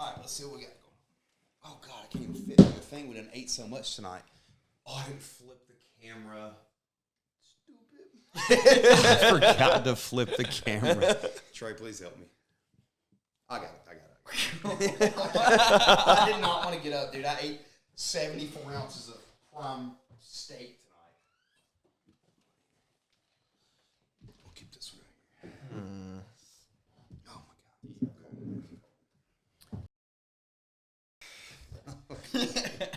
All right, let's see what we got going. Oh, God, I can't even fit in the thing. We done ate so much tonight. Oh, I didn't flip the camera. Stupid. I forgot to flip the camera. Trey, please help me. I got it. I did not want to get up, dude. I ate 74 ounces of prime steak tonight. We'll keep this one right here. Oh, my God.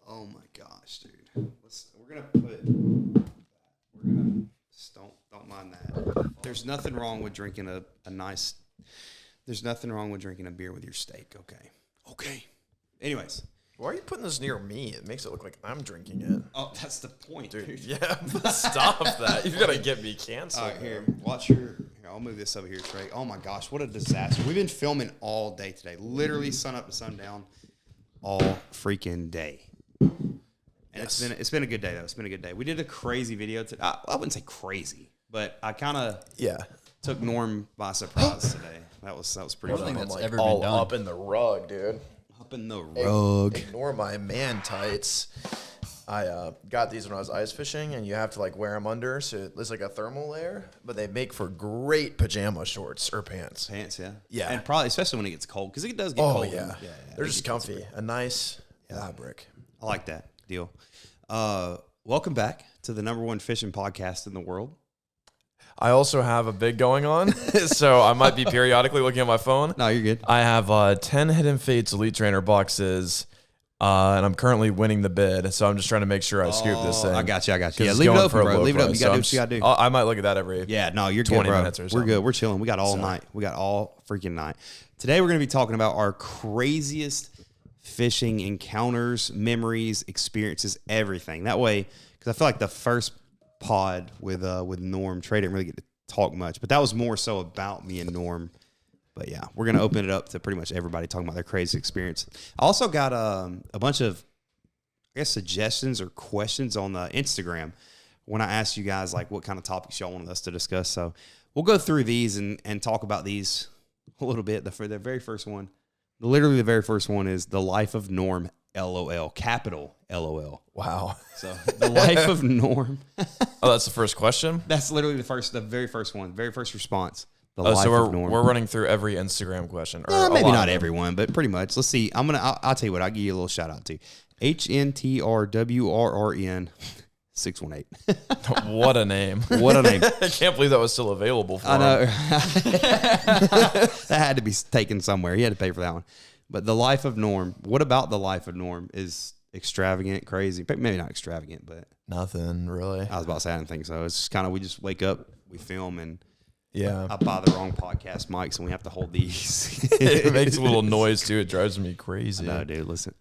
Oh, my gosh, dude. We're going to put... Just don't mind that. There's nothing wrong with drinking a nice... There's nothing wrong with drinking a beer with your steak, okay? Anyways. Why are you putting this near me? It makes it look like I'm drinking it. Oh, that's the point, dude. Yeah, stop that. You're going to get me canceled. All right, here, watch your... Here, I'll move this over here, Trey. Oh, my gosh, what a disaster. We've been filming all day today. Literally sun up to sundown all freaking day. And it's been a good day, though. It's been a good day. We did a crazy video today. I wouldn't say crazy, but I kind of... Yeah. Took Norm by surprise today. That was pretty fun. That's like ever all been done. up in the rug, dude. Up in the rug. Ignore my man tights. I got these when I was ice fishing, and you have to like wear them under, so there's like a thermal layer. But they make for great pajama shorts or pants. Pants, yeah. Yeah. And probably, especially when it gets cold, because it does get cold. Yeah. They're just comfy. A nice fabric. I like that deal. Welcome back to the #1 fishing podcast in the world. I also have a bid going on, so I might be periodically looking at my phone. No, you're good. I have 10 Hidden Fates Elite Trainer boxes, and I'm currently winning the bid, so I'm just trying to make sure I scoop this thing. I got you. Yeah, it's leave it going open, for a bro. low Leave it open. price, You got to do so what you got to do. I might look at that every Yeah, no, you're 20 good, bro. minutes or We're something. good. We're chilling. We got all night. We got all freaking night. Today we're going to be talking about our craziest fishing encounters, memories, experiences, everything. That way, because I feel like the first pod with Norm, Trey didn't really get to talk much, but that was more so about me and Norm. But yeah, we're going to open it up to pretty much everybody talking about their crazy experience. I also got a bunch of, I guess, suggestions or questions on the Instagram when I asked you guys like what kind of topics y'all wanted us to discuss. So we'll go through these and talk about these a little bit. The very first one, literally the very first one is the life of Norm, LOL, capital LOL. Wow. So the life of Norm. Oh, that's the first question? That's literally the very first one, very first response. The life So of Norm. we're running through every Instagram question. Or Maybe not everyone, but pretty much. Let's see. I'll tell you what. I'll give you a little shout out to HNTRWRRN 618. What a name. What a name. I can't believe that was still available for I know. him. That had to be taken somewhere. He had to pay for that one. But the life of Norm. What about the life of Norm is extravagant, crazy. Maybe not extravagant, but Nothing, really. I was about to say I didn't think so. It's just kind of we just wake up, we film, and Yeah. I buy the wrong podcast mics, and we have to hold these. It makes a little noise, too. It drives me crazy. No, dude, listen.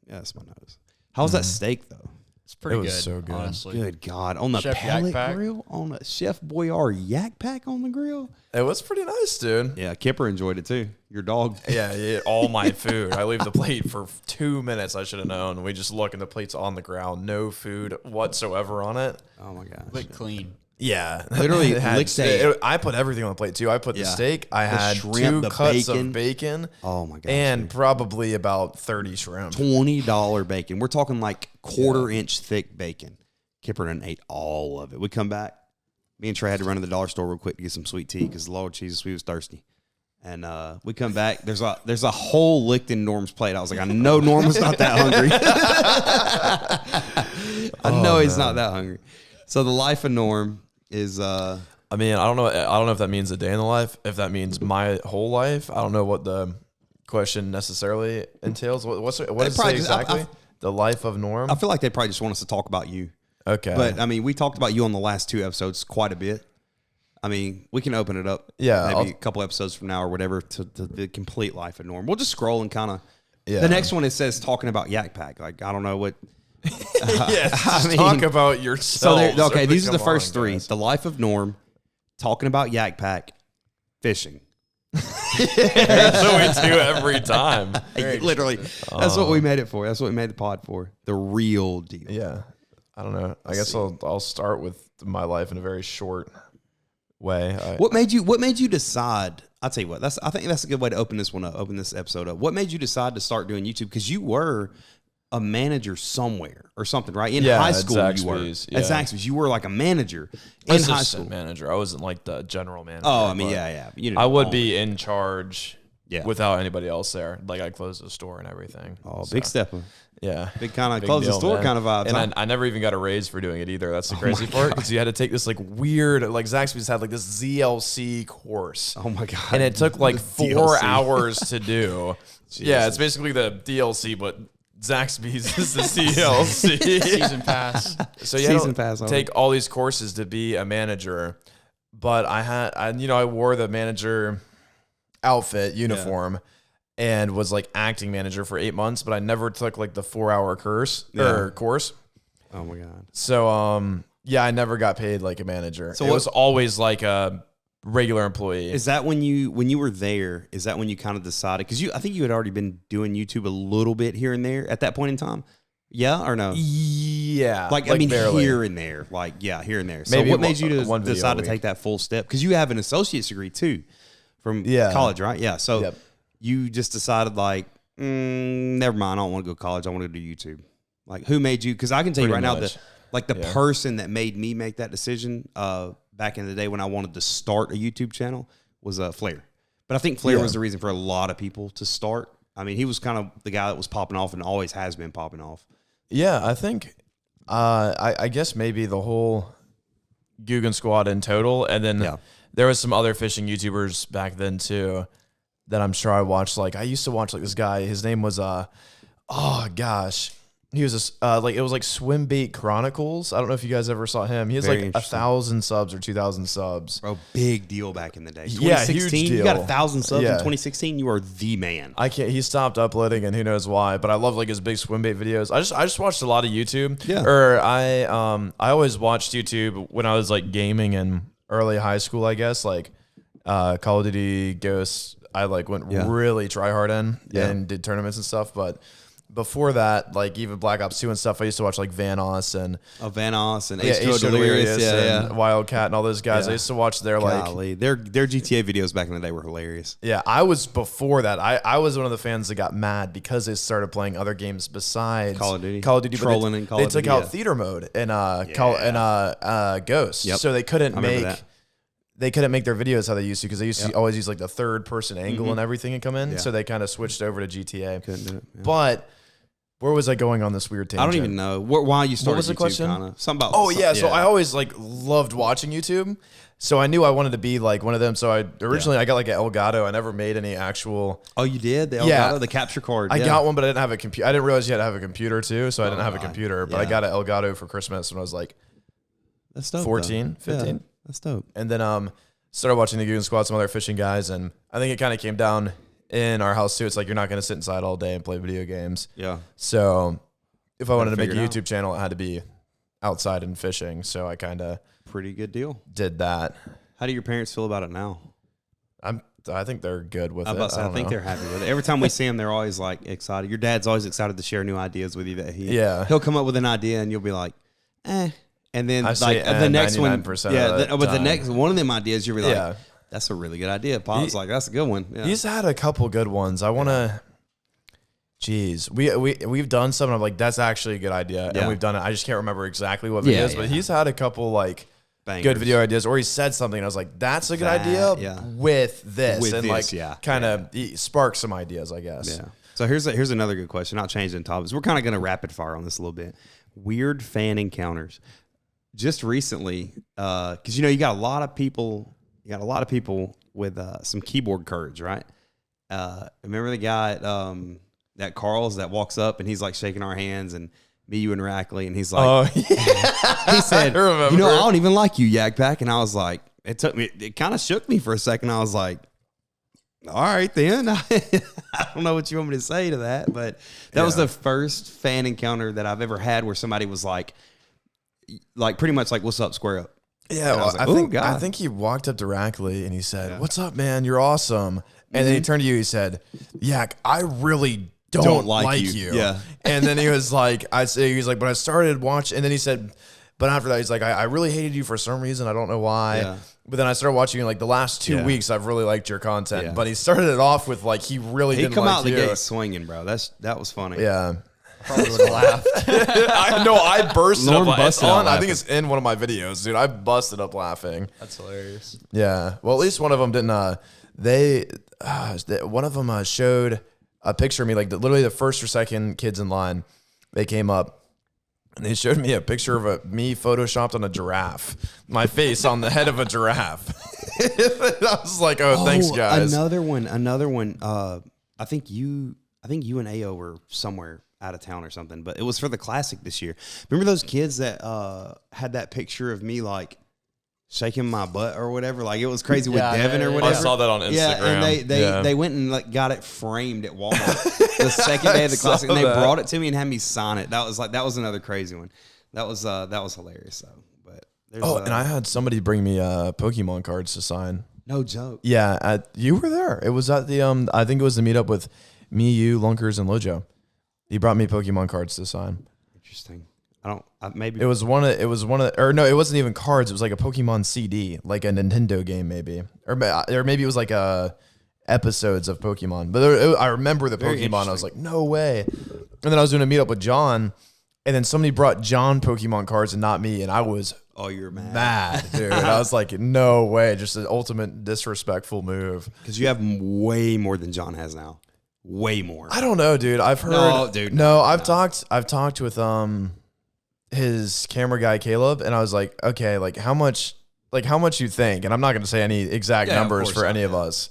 Yeah, that's my nose. How was that steak, though? It's pretty It was good, so good. honestly. Good God. On the Chef pellet YakPak? grill? On a Chef Boyardee YakPak on the grill? It was pretty nice, dude. Yeah, Kipper enjoyed it, too. Your dog. Yeah, he ate all my food. I leave the plate for 2 minutes. I should have known. We just look and the plate's on the ground. No food whatsoever on it. Oh, my gosh. But clean. Yeah. Literally, It had- licked steak. I put everything on the plate, too. I put the Yeah. steak. I The had shrimp, 2 the cuts bacon. of bacon. Oh, my gosh. And dude. probably about 30 shrimp. $20 bacon. We're talking like quarter-inch thick bacon. Kipper done ate all of it. We come back. Me and Trey had to run to the dollar store real quick to get some sweet tea because Lord Jesus, we was thirsty. And we come back. There's a hole licked in Norm's plate. I was like, I know Norm was not that hungry. I know he's not that hungry. So the life of Norm is. I mean, I don't know if that means a day in the life. If that means my whole life, I don't know what the question necessarily entails. What does it say exactly? The life of Norm. I feel like they probably just want us to talk about you. Okay, But I mean, we talked about you on the last 2 episodes quite a bit. I mean, we can open it up. Yeah, maybe a couple episodes from now or whatever to the complete life of Norm. We'll just scroll and kind of. Yeah. The next one it says talking about YakPak. Like I don't know what. yes, I mean, talk about yourself. So okay, these are the first 3: the life of Norm, talking about YakPak, fishing. So we do every time. Literally, that's what we made it for. That's what we made the pod for. The real deal. Yeah, I don't know. I guess I'll start with my life in a very short way. What made you decide? I'll tell you what. I think that's a good way to open this one up. Open this episode up. What made you decide to start doing YouTube? Because you were a manager somewhere or something, right? In high school, you were. At Zaxby's, you were like a manager in high school. Manager. I wasn't like the general manager. Oh, I mean, yeah. I would be in charge without anybody else there. Like, I closed the store and everything. Oh, big step. Yeah. Big kind of close the store man. Kind of vibe. And I never even got a raise for doing it either. That's the crazy part. Because you had to take this like weird, like Zaxby's had like this ZLC course. Oh my God. And it took like 4 hours to do. Yeah, it's basically the DLC, but Zaxby's is the CLC. Season pass. So you had to take all these courses to be a manager. But I wore the manager outfit uniform and was like acting manager for 8 months, but I never took like the 4-hour course. Oh my God. So I never got paid like a manager. So it was always like a regular employee. Is that when you were there? Is that when you kind of decided? Because I think you had already been doing YouTube a little bit here and there at that point in time. Yeah or no? Yeah, like I mean, barely. Here and there, here and there. So maybe what made you decide to take that full step? Because you have an associate's degree too from college, right? Yeah. So you just decided like, never mind. I don't want to go to college. I want to do YouTube. Like, who made you? Because I can tell you right now that the person that made me make that decision back in the day when I wanted to start a YouTube channel was Flair. But I think Flair was the reason for a lot of people to start. I mean, he was kind of the guy that was popping off and always has been popping off. Yeah, I think, I guess maybe the whole Guggen Squad in total. And then there was some other fishing YouTubers back then too that I'm sure I watched. Like, I used to watch like this guy. His name was, he was it was like Swim Bait Chronicles. I don't know if you guys ever saw him. He has like 1,000 subs or 2,000 subs. Bro, big deal back in the day. 2016, huge deal. You got 1,000 subs in 2016. You are the man. He stopped uploading, and who knows why. But I love like his big swim bait videos. I just watched a lot of YouTube. Yeah. Or I always watched YouTube when I was like gaming in early high school. I guess like Call of Duty, Ghosts. I like went really try hard in and did tournaments and stuff, but. Before that, like even Black Ops 2 and stuff, I used to watch like Vanoss and H2O Delirious and Wildcat and all those guys. I used to watch their their GTA videos back in the day were hilarious. Yeah, I was before that. I was one of the fans that got mad because they started playing other games besides Call of Duty, trolling and Call of Duty. They took out theater mode and Ghosts, so they couldn't make. They couldn't make their videos how they used to because they used to always use like the third person angle and everything and come in. So they kind of switched over to GTA. Couldn't do it. Yeah. But where was I going on this weird tangent? I don't even know. Why you started what was the YouTube, question? Kinda. Something about so I always like loved watching YouTube. So I knew I wanted to be like one of them. So I got like an Elgato. I never made any actual. Oh, you did? The Elgato, the capture card. I got one, but I didn't have a computer. I didn't realize you had to have a computer too. So I didn't have a computer. But I got an Elgato for Christmas when I was like that's dope, 14, 15. Yeah, that's dope. And then started watching the Guggen Squad, some other fishing guys. And I think it kind of came down in our house too. It's like you're not going to sit inside all day and play video games. Yeah. So if I wanted to make a YouTube channel, it had to be outside and fishing. So I kind of pretty good deal. Did that. How do your parents feel about it now? I think they're good with it. I think they're happy with it. Every time we see them, they're always like excited. Your dad's always excited to share new ideas with you. That he'll come up with an idea and you'll be like, eh. And then like the next one, the next one of them ideas, you'll be like, that's a really good idea. Pop's like, that's a good one. Yeah. He's had a couple good ones. I want to. Jeez, we've done some. And I'm like, that's actually a good idea, and we've done it. I just can't remember exactly what videos, but he's had a couple like bangers. Good video ideas, or he said something, and I was like, that's a good idea with this, kind of spark some ideas, I guess. Yeah. So here's another good question. Not changing topics. We're kind of going to rapid fire on this a little bit. Weird fan encounters. Just recently, because you got a lot of people. You got a lot of people with some keyboard courage, right? Remember the guy that Carl's that walks up and he's like shaking our hands and me, you, and Rackley, and he's like, he said, I don't even like you, YakPak. And I was like, it kind of shook me for a second. I was like, all right, then. I don't know what you want me to say to that, but that was the first fan encounter that I've ever had where somebody was like pretty much like, what's up, square up. Yeah, well, I think he walked up to Rackley and he said, what's up, man? You're awesome. And then he turned to you, he said, Yak, I really don't like you. Yeah. And then he was like, but I started watching, and then he said, but after that, he's like, I really hated you for some reason. I don't know why. Yeah. But then I started watching you like the last 2 weeks. I've really liked your content. Yeah. But he started it off with like he didn't come like out the gate swinging, bro. That was funny. Yeah. Probably would have laughed. I know. I bursted up. It's on. I think it's in one of my videos, dude. I busted up laughing. That's hilarious. Yeah. Well, at least one of them didn't. One of them showed a picture of me, like literally the first or second kids in line. They came up and they showed me a picture of me photoshopped on a giraffe, my face on the head of a giraffe. I was like, oh, thanks, guys. Another one. I think you and Ao were somewhere out of town or something, but it was for the classic this year. Remember those kids that had that picture of me like shaking my butt or whatever? Like it was crazy with Devin or whatever. I saw that on Instagram. Yeah, and they went and like got it framed at Walmart the second day of the classic, and they brought it to me and had me sign it. That was another crazy one. That was hilarious though. But and I had somebody bring me Pokemon cards to sign. No joke. Yeah, you were there. It was at the I think it was the meetup with me, you, Lunkers, and Lojo. He brought me Pokemon cards to sign. Interesting. Maybe it was one of or no, it wasn't even cards. It was like a Pokemon CD, like a Nintendo game, maybe, or maybe it was like episodes of Pokemon. But I remember the Pokemon. I was like, no way. And then I was doing a meetup with John, and then somebody brought John Pokemon cards and not me, and I was you're mad, dude. I was like, no way, just an ultimate disrespectful move. Because you have way more than John has now. Way more. I don't know, dude. I've heard. No, dude. I've talked with his camera guy Caleb, and I was like, okay, like how much you think? And I'm not going to say any exact numbers for any of us,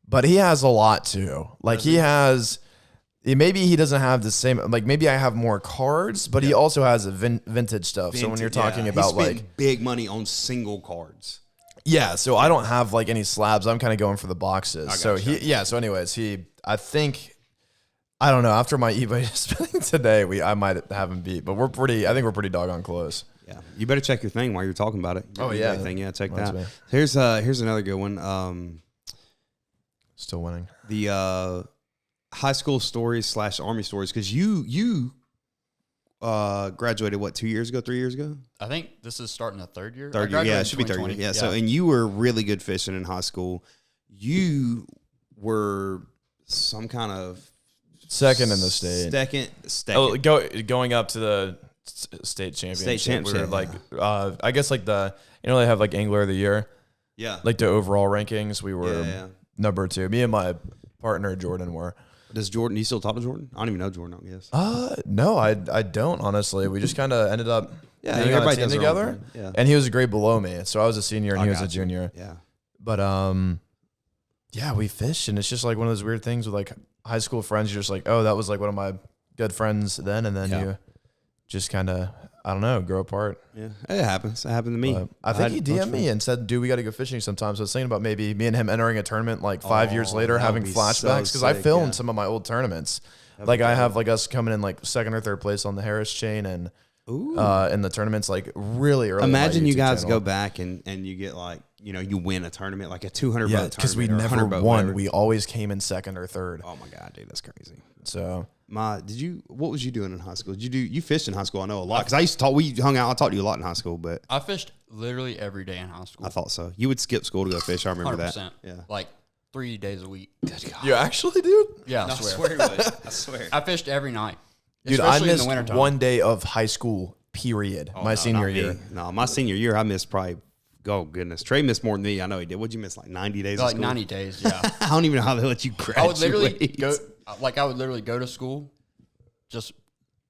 but he has a lot too. Like maybe he doesn't have the same. Like maybe I have more cards, but he also has vintage stuff. So when you're talking about like big money on single cards. Yeah, so I don't have like any slabs. I'm kind of going for the boxes. So so anyways, I think, I don't know, after my eBay spending today, I might have him beat, but I think we're pretty doggone close. Yeah. You better check your thing while you're talking about it. Your eBay thing. Yeah, check that. Here's another good one. Still winning. The high school stories / Army stories, because you graduated 3 years ago? I think this is starting the third year. Yeah, it should be third year. Yeah. So, and you were really good fishing in high school. You were some kind of second in the state. Second. Going up to the state championship. We were like, I guess like they have like angler of the year. Yeah. Like the overall rankings, we were number 2. Me and my partner Jordan were. Do you still talk to Jordan? I don't even know Jordan, I guess. No, I don't, honestly. We just kind of ended up being everybody on a team together. Yeah. And he was a grade below me. So I was a senior and he was a junior. Yeah. But we fished, and it's just like one of those weird things with like high school friends. You're just like, oh, that was like one of my good friends then, and then you just kind of, I don't know, grow apart. Yeah, it happens. It happened to me. But I think he DM'd me and said, dude, we got to go fishing sometime. So I was thinking about maybe me and him entering a tournament like 5 years later, having flashbacks, because I filmed some of my old tournaments. Like I have like us coming in like second or third place on the Harris chain, and in the tournaments like really early. Imagine you guys go back and you get like, you win a tournament, like a 200 boat tournament. Because we never won. We always came in second or third. Oh my God, dude, that's crazy. So what was you doing in high school? You fished in high school? I know a lot, because we hung out. I talked to you a lot in high school, but I fished literally every day in high school. I thought so. You would skip school to go fish. I remember 100%. That. Yeah. Like 3 days a week. Good God. You actually, dude? Yeah, I swear. I swear. I fished every night. Dude, I missed one day of high school, period. My senior year. No, my senior year, I missed probably, oh goodness. Trey missed more than me. I know he did. What'd you miss, like 90 days of school? Like 90 days, yeah. I don't even know how they let you graduate. I would literally go to school just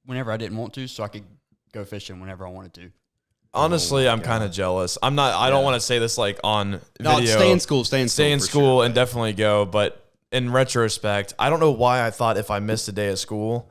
whenever I didn't want to, so I could go fishing whenever I wanted to. Honestly, I'm kind of jealous. I'm not. I don't want to say this like on video. No, stay in school. Stay in school, sure. And definitely go. But in retrospect, I don't know why I thought if I missed a day of school,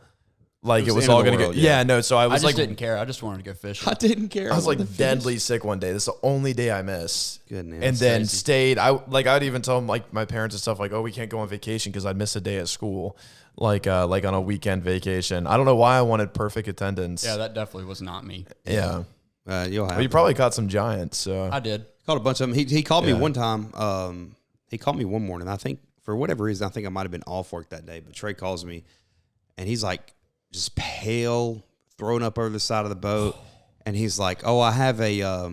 like it was all going to go. Yeah, no. So I was like, didn't care. I just wanted to go fishing. I didn't care. I was like deadly sick one day. This is the only day I missed. Goodness. And then stayed. I'd even tell them, like my parents and stuff, like, oh, we can't go on vacation because I'd miss a day of school. Like on a weekend vacation. I don't know why I wanted perfect attendance. Yeah, that definitely was not me. Yeah. You probably caught some giants. So I did. Caught a bunch of them. He called me one time. He called me one morning. I think for whatever reason, I think I might have been off work that day. But Trey calls me, and he's like just pale, thrown up over the side of the boat, and he's like, "Oh, I have a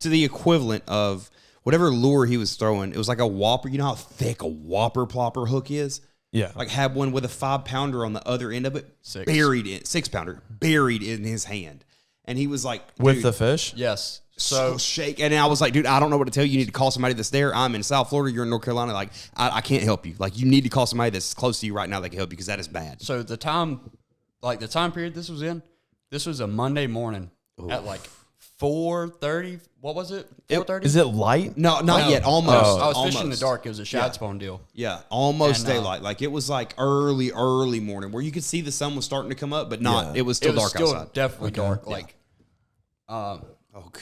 to the equivalent of whatever lure he was throwing. It was like a whopper. You know how thick a whopper plopper hook is? Yeah. Like had one with a 5-pounder on the other end of it, buried in 6-pounder, buried in his hand. And he was like, with the fish? Yes. So shake. And I was like, dude, I don't know what to tell you. You need to call somebody that's there. I'm in South Florida. You're in North Carolina. Like, I can't help you. Like, you need to call somebody that's close to you right now that can help you because that is bad. So the time period this was in, this was a Monday morning at like 4:30. What was it? 4:30? Is it light? No, not yet. Almost. I was fishing in the dark. It was a shad spawn deal. Yeah, almost And, daylight. Like it was like early morning where you could see the sun was starting to come up, but not. It was still dark outside. Definitely dark. Like, oh god.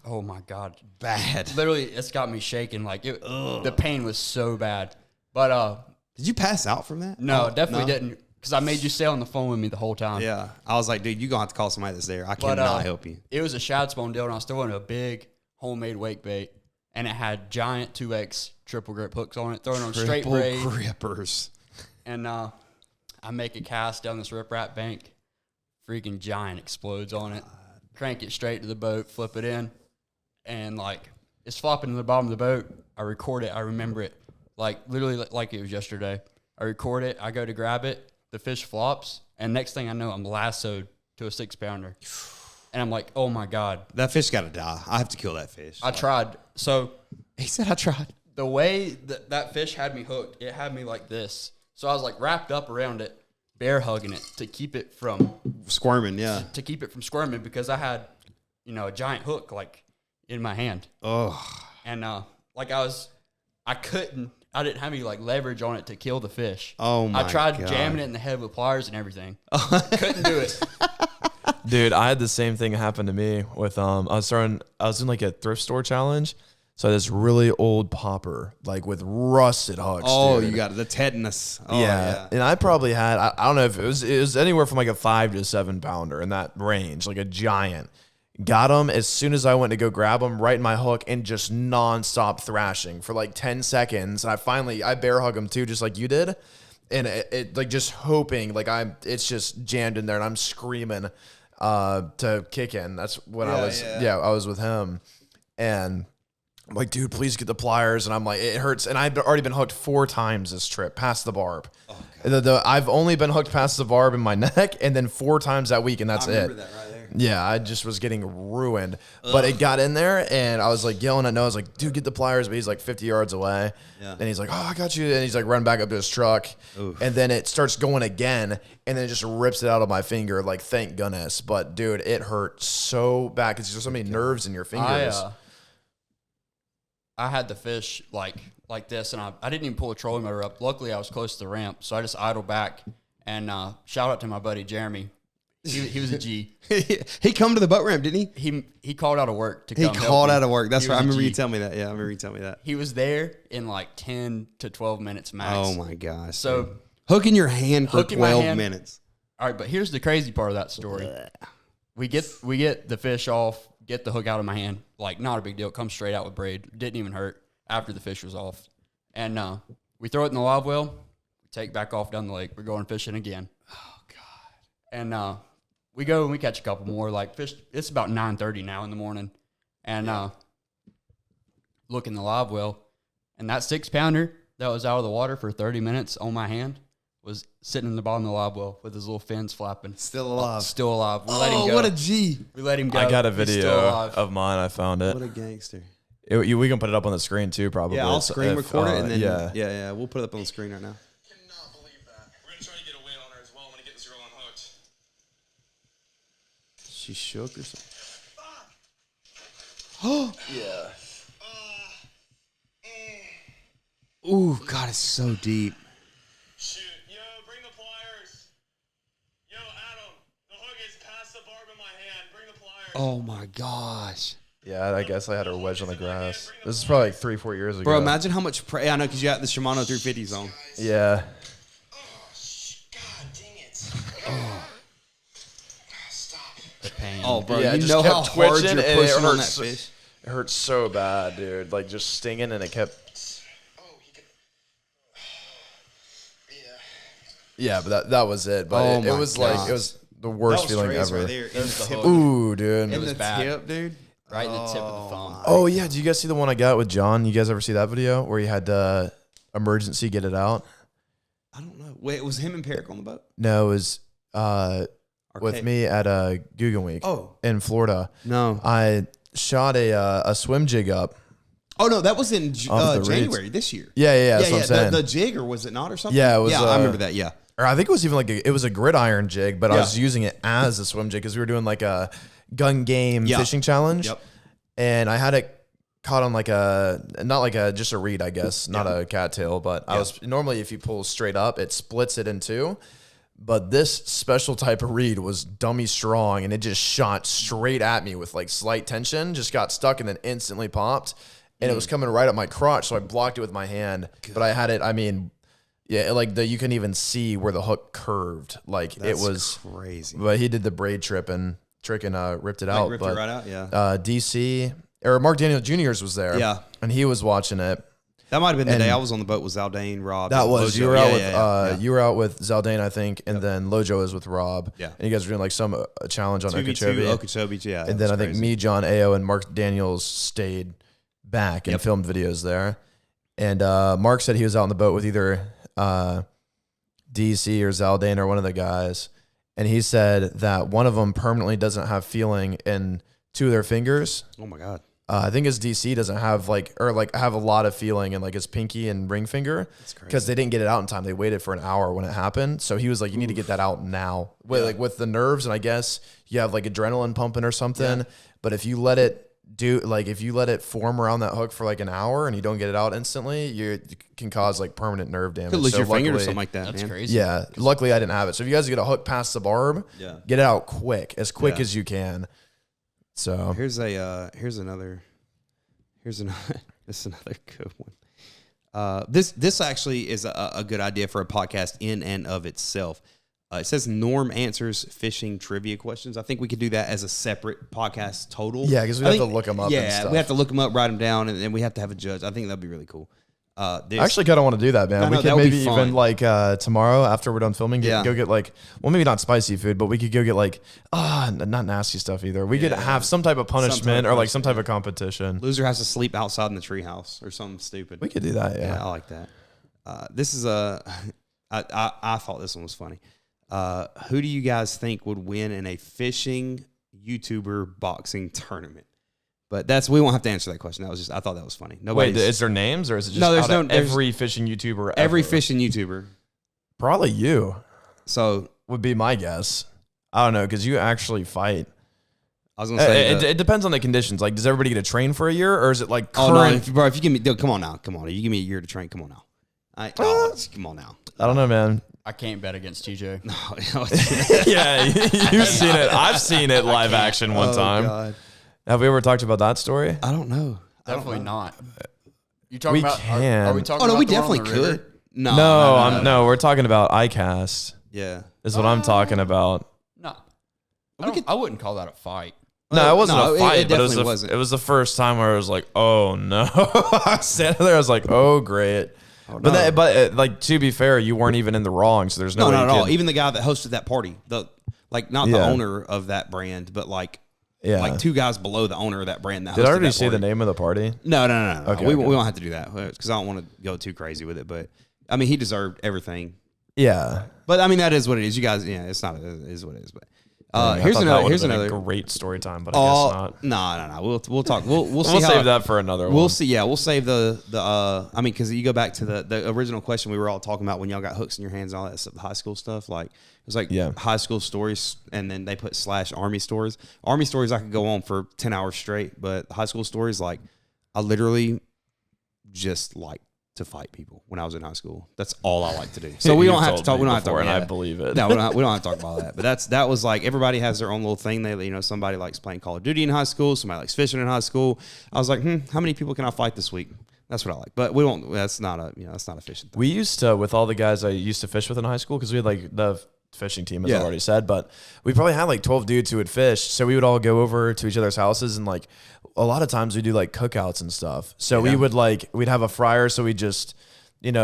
oh my god, Bad. literally, it's got me shaking. Like the pain was so bad. But Did you pass out from that? no, definitely didn't. Because I made you stay on the phone with me the whole time. Yeah, I was like, dude, you're gonna have to call somebody that's there. I cannot help you. It was a shad spawn deal, and I was throwing a big homemade wake bait, and it had giant 2X triple grip hooks on it, throwing on straight braid. Grippers. And I make a cast down this riprap bank. Freaking giant explodes on it. Crank it straight to the boat, flip it in, and like it's flopping to the bottom of the boat. I record it. I remember it like literally like it was yesterday. I record it. I go to grab it. The fish flops, and next thing I know, I'm lassoed to a 6-pounder. And I'm like, oh my God. That fish got to die. I have to kill that fish. I tried. So he said I tried. the way that fish had me hooked, it had me like this. So I was like wrapped up around it, bear hugging it to keep it from Squirming, yeah. To keep it from squirming because I had, a giant hook like in my hand. Oh. And like I didn't have any like leverage on it to kill the fish. Oh my I tried God. jamming it in the head with pliers and everything. Couldn't do it. Dude, I had the same thing happen to me with I was in like a thrift store challenge. So I had this really old popper, like with rusted hooks. Oh, dude. you got the tetanus. Oh, yeah. And I probably had I don't know if it was anywhere from like a 5 to 7-pounder in that range, like a giant. Got him as soon as I went to go grab him, right in my hook, and just nonstop thrashing for like 10 seconds. And I bear hug him too, just like you did. And it like just hoping, like it's just jammed in there, and I'm screaming to kick in. That's when I was with him, and I'm like, dude, please get the pliers. And I'm like, it hurts. And I've already been hooked 4 times this trip, past the barb. Oh, I've only been hooked past the barb in my neck, and then 4 times that week, and that's it. I remember that right there. Yeah, I just was getting ruined. Ugh. But it got in there, and I was like yelling at Noah. I was like, dude, get the pliers. But he's like 50 yards away. Yeah. And he's like, oh, I got you. And he's like running back up to his truck. Oof. And then it starts going again, and then it just rips it out of my finger. Like, thank goodness. But, dude, it hurt so bad because there's so many nerves in your fingers. I had the fish like this, and I didn't even pull a trolling motor up. Luckily, I was close to the ramp, so I just idled back. And shout out to my buddy Jeremy. He was a G. He come to the boat ramp, didn't he? He called out of work to come. He called out of work. That's right. I remember you telling me that. Yeah, I remember you telling me that. He was there in like 10 to 12 minutes max. Oh my gosh. So dude. Hooking your hand for 12 minutes. All right, but here's the crazy part of that story. We get the fish off, get the hook out of my hand. Like, not a big deal. It comes straight out with braid. Didn't even hurt after the fish was off. And we throw it in the live well. We take back off down the lake. We're going fishing again. Oh God. And we go and we catch a couple more, like fish. It's about 9:30 now in the morning, and look in the live well, and that 6-pounder that was out of the water for 30 minutes on my hand was sitting in the bottom of the live well with his little fins flapping. Still alive. Still alive. We let him go. What a G. We let him go. I got a video of mine. I found it. What a gangster. We can put it up on the screen too, probably. Yeah, I'll screen record it, and then yeah, we'll put it up on the screen right now. She shook or something. Oh yeah. Ooh, God, it's so deep. Shoot, yo, bring the pliers. Yo, Adam, the hook is past the barb in my hand. Bring the pliers. Oh my gosh. Yeah, I guess I had her wedged on the grass. This is probably like 3-4 years ago. Bro, imagine how much I know because you got the Shimano 350s on. Yeah. God dang it. Oh. Stop. The pain. Oh, bro, yeah, you know how hard you're pushing on that fish. It hurt so bad, dude. Like, just stinging, and it kept... Yeah, but that was it. But it was like, it was the worst feeling ever. Right there, Ooh, dude. It was bad. Tip, dude. right in the tip of the thumb. Oh yeah, do you guys see the one I got with John? You guys ever see that video where he had to emergency get it out? I don't know. Wait, it was him and Peric on the boat? No, it was with me at Guggen Week in Florida. No. I shot a swim jig up. Oh, no, that was in January this year. Yeah, that's what I'm saying. The jig, or was it not, or something? Yeah, it was. Yeah, I remember that, yeah. Or I think it was even it was a gridiron jig, but I was using it as a swim jig because we were doing like a gun game fishing challenge. Yep. And I had it caught on just a reed, I guess, not a cattail, but I was normally if you pull straight up, it splits it in two. But this special type of reed was dummy strong, and it just shot straight at me with like slight tension, just got stuck and then instantly popped. And it was coming right up my crotch, so I blocked it with my hand. But I had it, you can even see where the hook curved. Like That's it was crazy. But he did the braid trick and ripped it out. Ripped it right out, yeah. DC, or Mark Daniel Jr.'s was there. Yeah. And he was watching it. That might have been the day I was on the boat with Zaldane, Rob. That was. Lojo. You were out with you were out with Zaldane, I think, and then Lojo was with Rob. Yeah. And you guys were doing like some challenge on 2v2 Okeechobee. Okeechobee, yeah. And then I think me, John Ayo, and Mark Daniels stayed back and filmed videos there. And Mark said he was out on the boat with either DC or Zaldane or one of the guys. And he said that one of them permanently doesn't have feeling in two of their fingers. Oh my God. I think his DC doesn't have have a lot of feeling in like his pinky and ring finger because they didn't get it out in time. They waited for an hour when it happened. So he was like, you need to get that out now with the nerves. And I guess you have like adrenaline pumping or something, but if you let it form around that hook for like an hour and you don't get it out instantly, you can cause like permanent nerve damage. Could lose your finger or something like that. That's man. crazy. Yeah. Luckily I didn't have it. So if you guys get a hook past the barb, get it out quick as you can. So here's another this is another good one. This actually is a good idea for a podcast in and of itself. It says Norm answers fishing trivia questions. I think we could do that as a separate podcast total. Yeah, because we have to look them up. Yeah, and stuff. we have to look them up, write them down, and then we have to have a judge. I think that'd be really cool. I actually kind of want to do that, man. We could maybe even like tomorrow after we're done filming, go get like, well, maybe not spicy food, but we could go get like, not nasty stuff either. We could have some type of punishment or like some type of competition. Loser has to sleep outside in the treehouse or something stupid. We could do that. Yeah, I like that. This is I thought this one was funny. Who do you guys think would win in a fishing YouTuber boxing tournament? But we won't have to answer that question. I thought that was funny. Wait, is there names or is it just every fishing YouTuber ever? Every fishing YouTuber. Probably you. So would be my guess. I don't know because you actually fight. I was gonna say it depends on the conditions. Like, does everybody get to train for a year, or is it like current? Oh no, bro! If you give me, come on now, you give me a year to train. Come on now, come on now. I don't know, man. I can't bet against TJ. No, yeah, you've seen it. I've seen it live action one time. God. Have we ever talked about that story? I don't know. Definitely not. You talking about? Can. Are we talking? Oh no, about we definitely could. River? No, we're talking about iCast. Yeah, is what I'm talking about. No, I wouldn't call that a fight. No, it wasn't a fight. But it was the first time where I was like, oh no. I was standing there. I was like, oh great. Oh, no. But to be fair, you weren't even in the wrong, so there's no way not at all. Even the guy that hosted that party, not the owner of that brand, but like two guys below the owner of that brand. That did I already say the name of the party? No. Okay, we won't have to do that because I don't want to go too crazy with it. But I mean, he deserved everything. Yeah, but I mean that is what it is. You guys, it's not. It is what it is. But here's another great story time. But I guess not. No. We'll talk. We'll see. We'll save that for another one. We'll see. Yeah, we'll save the. I mean, because you go back to the original question we were all talking about when y'all got hooks in your hands and all that stuff, the high school stuff. Like it was like high school stories, and then they put / Army stories. Army stories I could go on for 10 hours straight, but high school stories, like I literally just like to fight people when I was in high school. That's all I like to do. So we don't have to talk. We don't have to talk. And I believe it. No, we don't have to talk about that. But that was like everybody has their own little thing. They somebody likes playing Call of Duty in high school. Somebody likes fishing in high school. I was like, how many people can I fight this week? That's what I like. But we won't. That's not a fishing thing. We used to, with all the guys I used to fish with in high school, because we had like the fishing team, as I already said, but we probably had like 12 dudes who would fish. So we would all go over to each other's houses, and like a lot of times we do like cookouts and stuff. So we'd have a fryer, so we just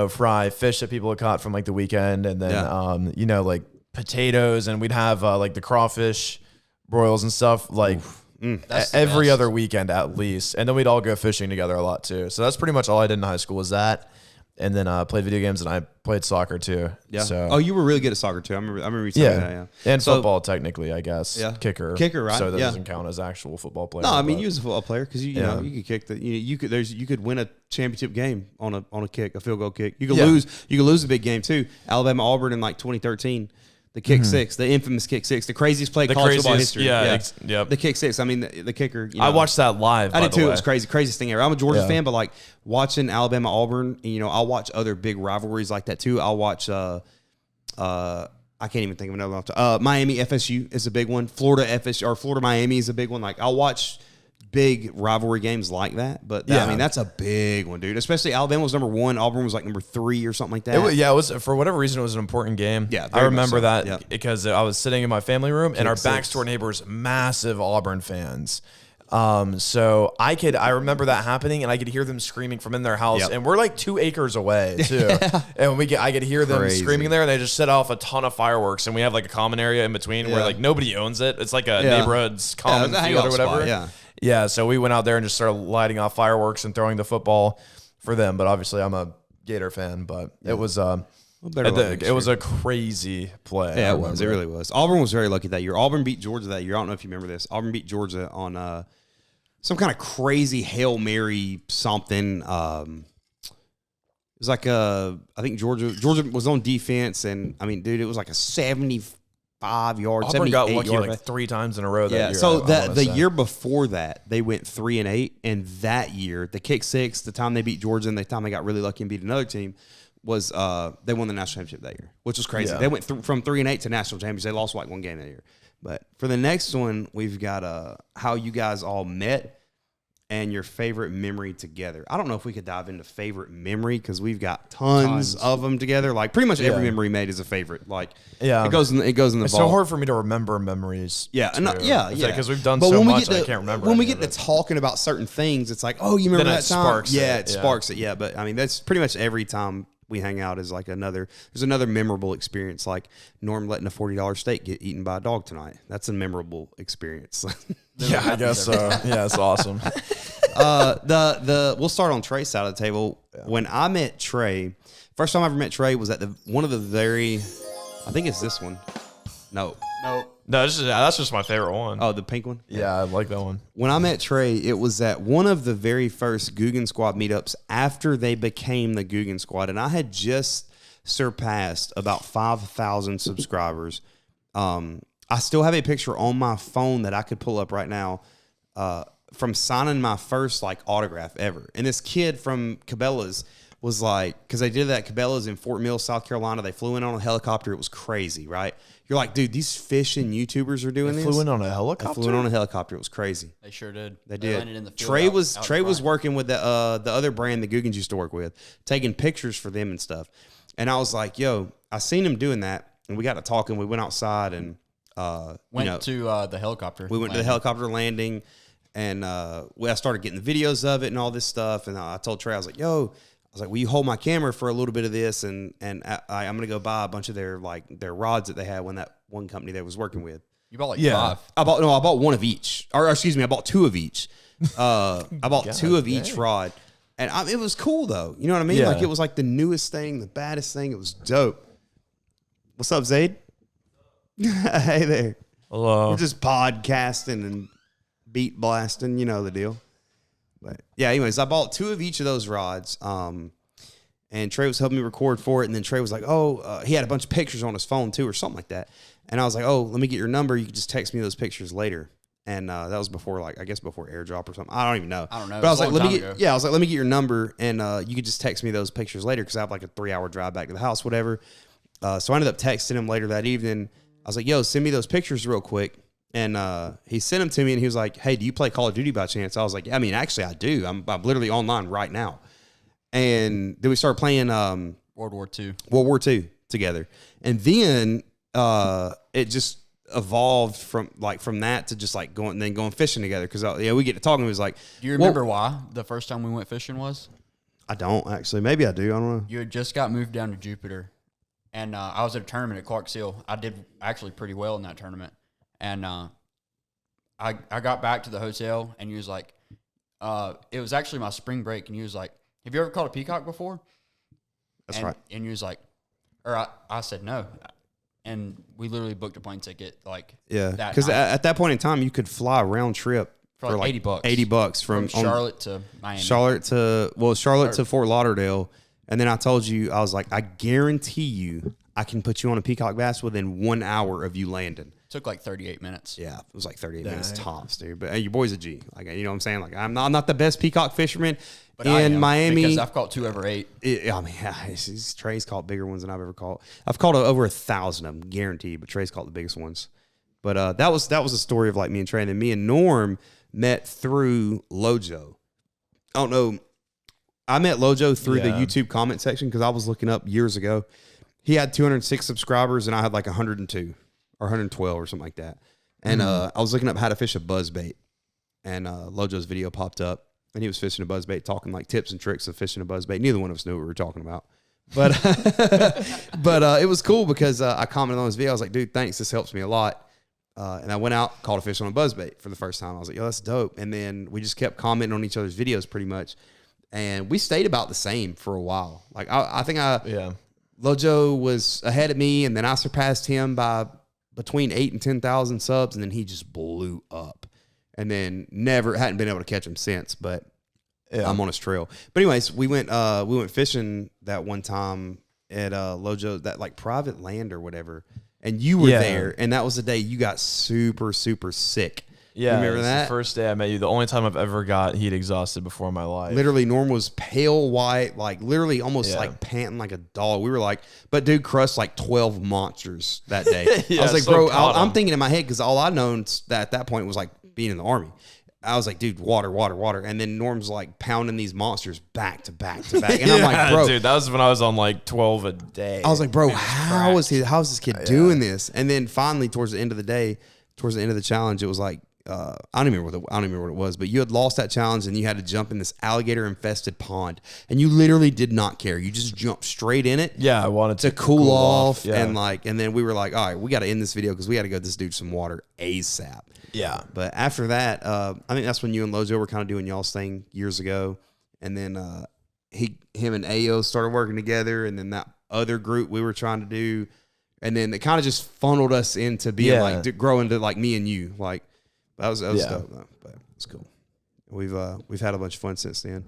fry fish that people had caught from like the weekend, and then like potatoes, and we'd have like the crawfish broils and stuff. Like every other weekend at least. And then we'd all go fishing together a lot too. So that's pretty much all I did in high school was that. And then played video games, and I played soccer too. Yeah. So, you were really good at soccer too. I remember you telling me that. Yeah. And football technically, I guess. Yeah. Kicker, right? So that doesn't count as actual football player. No, I mean you was a football player because you know you could kick you could win a championship game on a kick, a field goal kick. You could lose a big game too. Alabama Auburn in like 2013. The kick six, the infamous kick six, the craziest play in college football history. Yeah. The kick six. I mean, the kicker. I watched that live. I did too. It was crazy, craziest thing ever. I'm a Georgia fan, but like watching Alabama Auburn, I'll watch other big rivalries like that too. I'll watch. I can't even think of another one. Miami FSU is a big one. Florida FSU or Florida Miami is a big one. Like I'll watch big rivalry games like that, but I mean that's a big one, dude. Especially Alabama was number 1, Auburn was like number 3 or something like that. It was for whatever reason it was an important game. Yeah, I remember that because I was sitting in my family room and our back door neighbors, massive Auburn fans. So I remember that happening and I could hear them screaming from in their house and we're like 2 acres away too. And I could hear them screaming there and they just set off a ton of fireworks and we have like a common area in between where like nobody owns it. It's like a neighborhood's common field or whatever. Spot, Yeah, so we went out there and just started lighting off fireworks and throwing the football for them. But obviously, I'm a Gator fan. But it was it was a crazy play. Yeah, it was. It really was. Auburn was very lucky that year. Auburn beat Georgia that year. I don't know if you remember this. Auburn beat Georgia on some kind of crazy Hail Mary something. It was like I think Georgia was on defense, and I mean, dude, it was like a 75-yard, Auburn got lucky yard. like 3 times in a row that year. So the year before that, they went 3-8, and that year, the kick six, the time they beat Georgia, and the time they got really lucky and beat another team, was they won the national championship that year, which was crazy. They went from 3-8 to national champions. They lost like 1 game that year. But for the next one, we've got how you guys all met and your favorite memory together. I don't know if we could dive into favorite memory because we've got tons of them together. Like pretty much every memory made is a favorite. Like it goes in the It's so hard for me to remember memories. Because we've done so much I can't remember. When we get to talking about certain things, it's like, oh, you remember that time? It sparks it. Yeah, but I mean that's pretty much every time we hang out is like there's another memorable experience, like Norm letting a $40 steak get eaten by a dog tonight. That's a memorable experience. Yeah, I guess so. Yeah, it's awesome. We'll start on Trey's side of the table. Yeah. When I met Trey, first time I ever met Trey was at one of the I think it's this one. No, that's just my favorite one. Oh, the pink one? Yeah, I like that one. When I met Trey, it was at one of the very first Guggen Squad meetups after they became the Guggen Squad, and I had just surpassed about 5,000 subscribers. I still have a picture on my phone that I could pull up right now from signing my first like autograph ever. And this kid from Cabela's was like, because they did that Cabela's in Fort Mill, South Carolina. They flew in on a helicopter. It was crazy, right? You're like, dude, these fishing YouTubers are doing this. Flew in on a helicopter? They flew in on a helicopter. It was crazy. They sure did. They did. Landed in the field Trey was working with the other brand the Guggens used to work with, taking pictures for them and stuff. And I was like, yo, I seen him doing that, and we got to talking. We went outside and went to the helicopter. We went to the helicopter landing, and I started getting the videos of it and all this stuff. And I told Trey, I was like, yo, will you hold my camera for a little bit of this? And I'm going to go buy a bunch of their rods that they had when that one company they was working with. You bought like 5. I bought one of each. Or excuse me, I bought 2 of each. I bought 2 of each rod. And it was cool though. You know what I mean? Yeah. Like it was like the newest thing, the baddest thing. It was dope. What's up, Zaid? Hey there. Hello. We're just podcasting and beat blasting. You know the deal. But yeah, anyways, I bought 2 of each of those rods. And Trey was helping me record for it. And then Trey was like, he had a bunch of pictures on his phone too or something like that. And I was like, let me get your number. You can just text me those pictures later. And that was before, before airdrop or something. I don't even know. I don't know. But I was like, let me get your number. And you could just text me those pictures later because I have like a 3-hour drive back to the house, whatever. So I ended up texting him later that evening. I was like, yo, send me those pictures real quick. And he sent them to me, and he was like, hey, do you play Call of Duty by chance? I was like, yeah, I mean, actually, I do. I'm literally online right now. And then we started playing World War II together. And then it just evolved from that to just like going fishing together because we get to talking. It was like, do you remember why the first time we went fishing was? I don't actually. Maybe I do. I don't know. You had just got moved down to Jupiter, and I was at a tournament at Clark Seal. I did actually pretty well in that tournament, and I I got back to the hotel, and he was like, it was actually my spring break, and he was like, have you ever caught a peacock before? That's right. And he was like, I said no. And we literally booked a plane ticket because at that point in time, you could fly a round trip for like $80. $80 from Charlotte to Miami. Charlotte to Fort Lauderdale. And then I told you, I was like, I guarantee you I can put you on a peacock bass within 1 hour of you landing. Took like 38 minutes. Yeah, it was like 38 minutes tops, dude. But hey, your boy's a G. Like, you know what I'm saying? Like, I'm not the best peacock fisherman but in Miami. Because I've caught 2 over 8. I mean, Trey's caught bigger ones than I've ever caught. I've caught over 1,000 of them, guaranteed. But Trey's caught the biggest ones. But that was a story of like me and Trey. And then me and Norm met through Lojo. I don't know. I met Lojo through the YouTube comment section because I was looking up years ago. He had 206 subscribers and I had like 102 or 112 or something like that. And I was looking up how to fish a buzzbait, and Lojo's video popped up, and he was fishing a buzzbait, talking like tips and tricks of fishing a buzzbait. Neither one of us knew what we were talking about, but it was cool because I commented on his video. I was like, dude, thanks. This helps me a lot. And I went out, caught a fish on a buzzbait for the first time. I was like, yo, that's dope. And then we just kept commenting on each other's videos pretty much. And we stayed about the same for a while. Like I think Lojo was ahead of me, and then I surpassed him by between 8,000 and 10,000 subs, and then he just blew up. And then hadn't been able to catch him since, but I'm on his trail. But anyways, we went fishing that one time at Lojo, that like private land or whatever. And you were there, and that was the day you got super, super sick. Yeah, you remember that? The first day I met you, the only time I've ever got heat exhausted before in my life. Literally, Norm was pale white, like literally almost like panting like a dog. We were like, but dude crushed like 12 monsters that day. I was like, bro, I'm thinking in my head, because all I known at that point was like being in the Army. I was like, dude, water. And then Norm's like pounding these monsters back to back to back. And I'm like, bro. Dude, that was when I was on like 12 a day. I was like, bro, how's this kid doing this? And then finally, towards the end of the challenge, it was like, I don't even remember what it was, but you had lost that challenge and you had to jump in this alligator infested pond, and you literally did not care. You just jumped straight in it. Yeah, I wanted to cool off. Yeah. And then we were like, all right, we got to end this video because we got to go get this dude some water ASAP. Yeah. But after that, I think that's when you and Lojo were kind of doing y'all's thing years ago. And then him and Ayo started working together, and then that other group we were trying to do. And then it kind of just funneled us into being like, to grow into like me and you. Like, that was dope though. But it's cool. We've had a bunch of fun since then.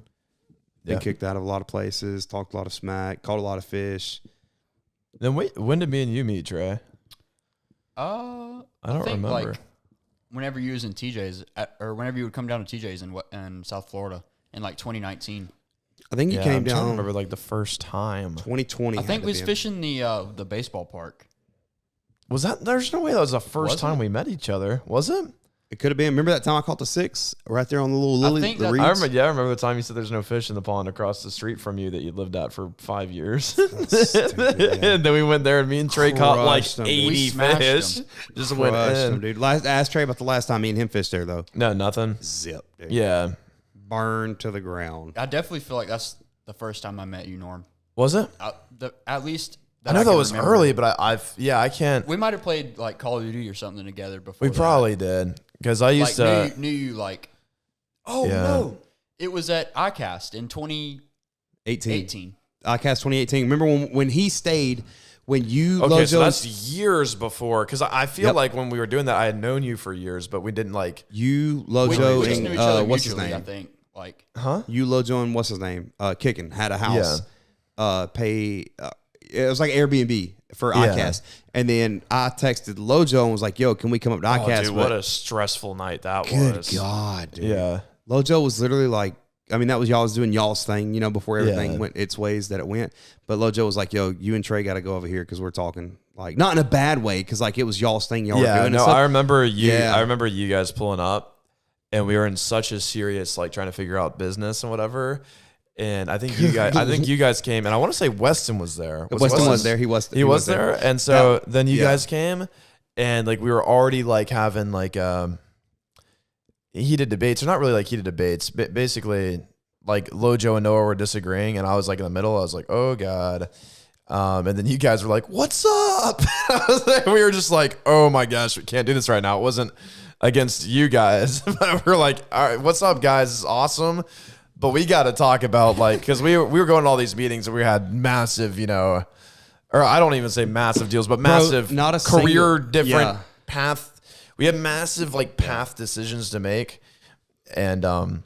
Been kicked out of a lot of places, talked a lot of smack, caught a lot of fish. Then when did me and you meet, Trey? I don't remember. Like, whenever you was in TJ's, or whenever you would come down to TJ's in South Florida in like 2019. I think you came down. I remember like the first time. 2020. I think we was fishing the baseball park. Was that? There's no way that was the first time we met each other, was it? It could have been. Remember that time I caught the 6 right there on the little lily? I remember the time you said there's no fish in the pond across the street from you that you lived at for 5 years. Stupid, and then we went there, and me and Trey caught like 80 fish. Them. Just went in. Dude. Ask Trey about the last time me and him fished there, though. No, nothing. Zip, dude. Yeah. Burned to the ground. I definitely feel like that's the first time I met you, Norm. Was it? At least... I know that was early, but I can't. We might have played like Call of Duty or something together before. We probably did, because I used to knew you like. Oh no! It was at ICAST in 2018. ICAST 2018. Remember when he stayed? When you okay, so that's years before. Because I feel like when we were doing that, I had known you for years, but we didn't like you, Lojo, we just knew each other what's his mutually, name? I think like You, Lojo, and what's his name? Kicking had a house. It was like Airbnb for ICAST. And then I texted Lojo and was like, yo, can we come up to ICAST? Dude, what a stressful night that was. Good God, dude. Yeah. Lojo was literally like, I mean, that was y'all was doing y'all's thing, before everything went its ways that it went. But Lojo was like, yo, you and Trey got to go over here because we're talking. Like, not in a bad way, because like it was y'all's thing y'all were doing. No, I remember you. Yeah. I remember you guys pulling up, and we were in such a serious, like, trying to figure out business and whatever. And I think you guys came, and I want to say Weston was there. Weston was there. He was there. And so then you guys came, and like we were already like having like heated debates, or not really like heated debates, but basically like Lojo and Noah were disagreeing, and I was like in the middle. I was like, oh God. And then you guys were like, what's up? We were just like, oh my gosh, we can't do this right now. It wasn't against you guys. We're like, all right, what's up, guys? It's awesome. But we got to talk about, like, because we were going to all these meetings and we had massive, or I don't even say massive deals, but massive not a career, single, different path. We had massive, like, path decisions to make. And,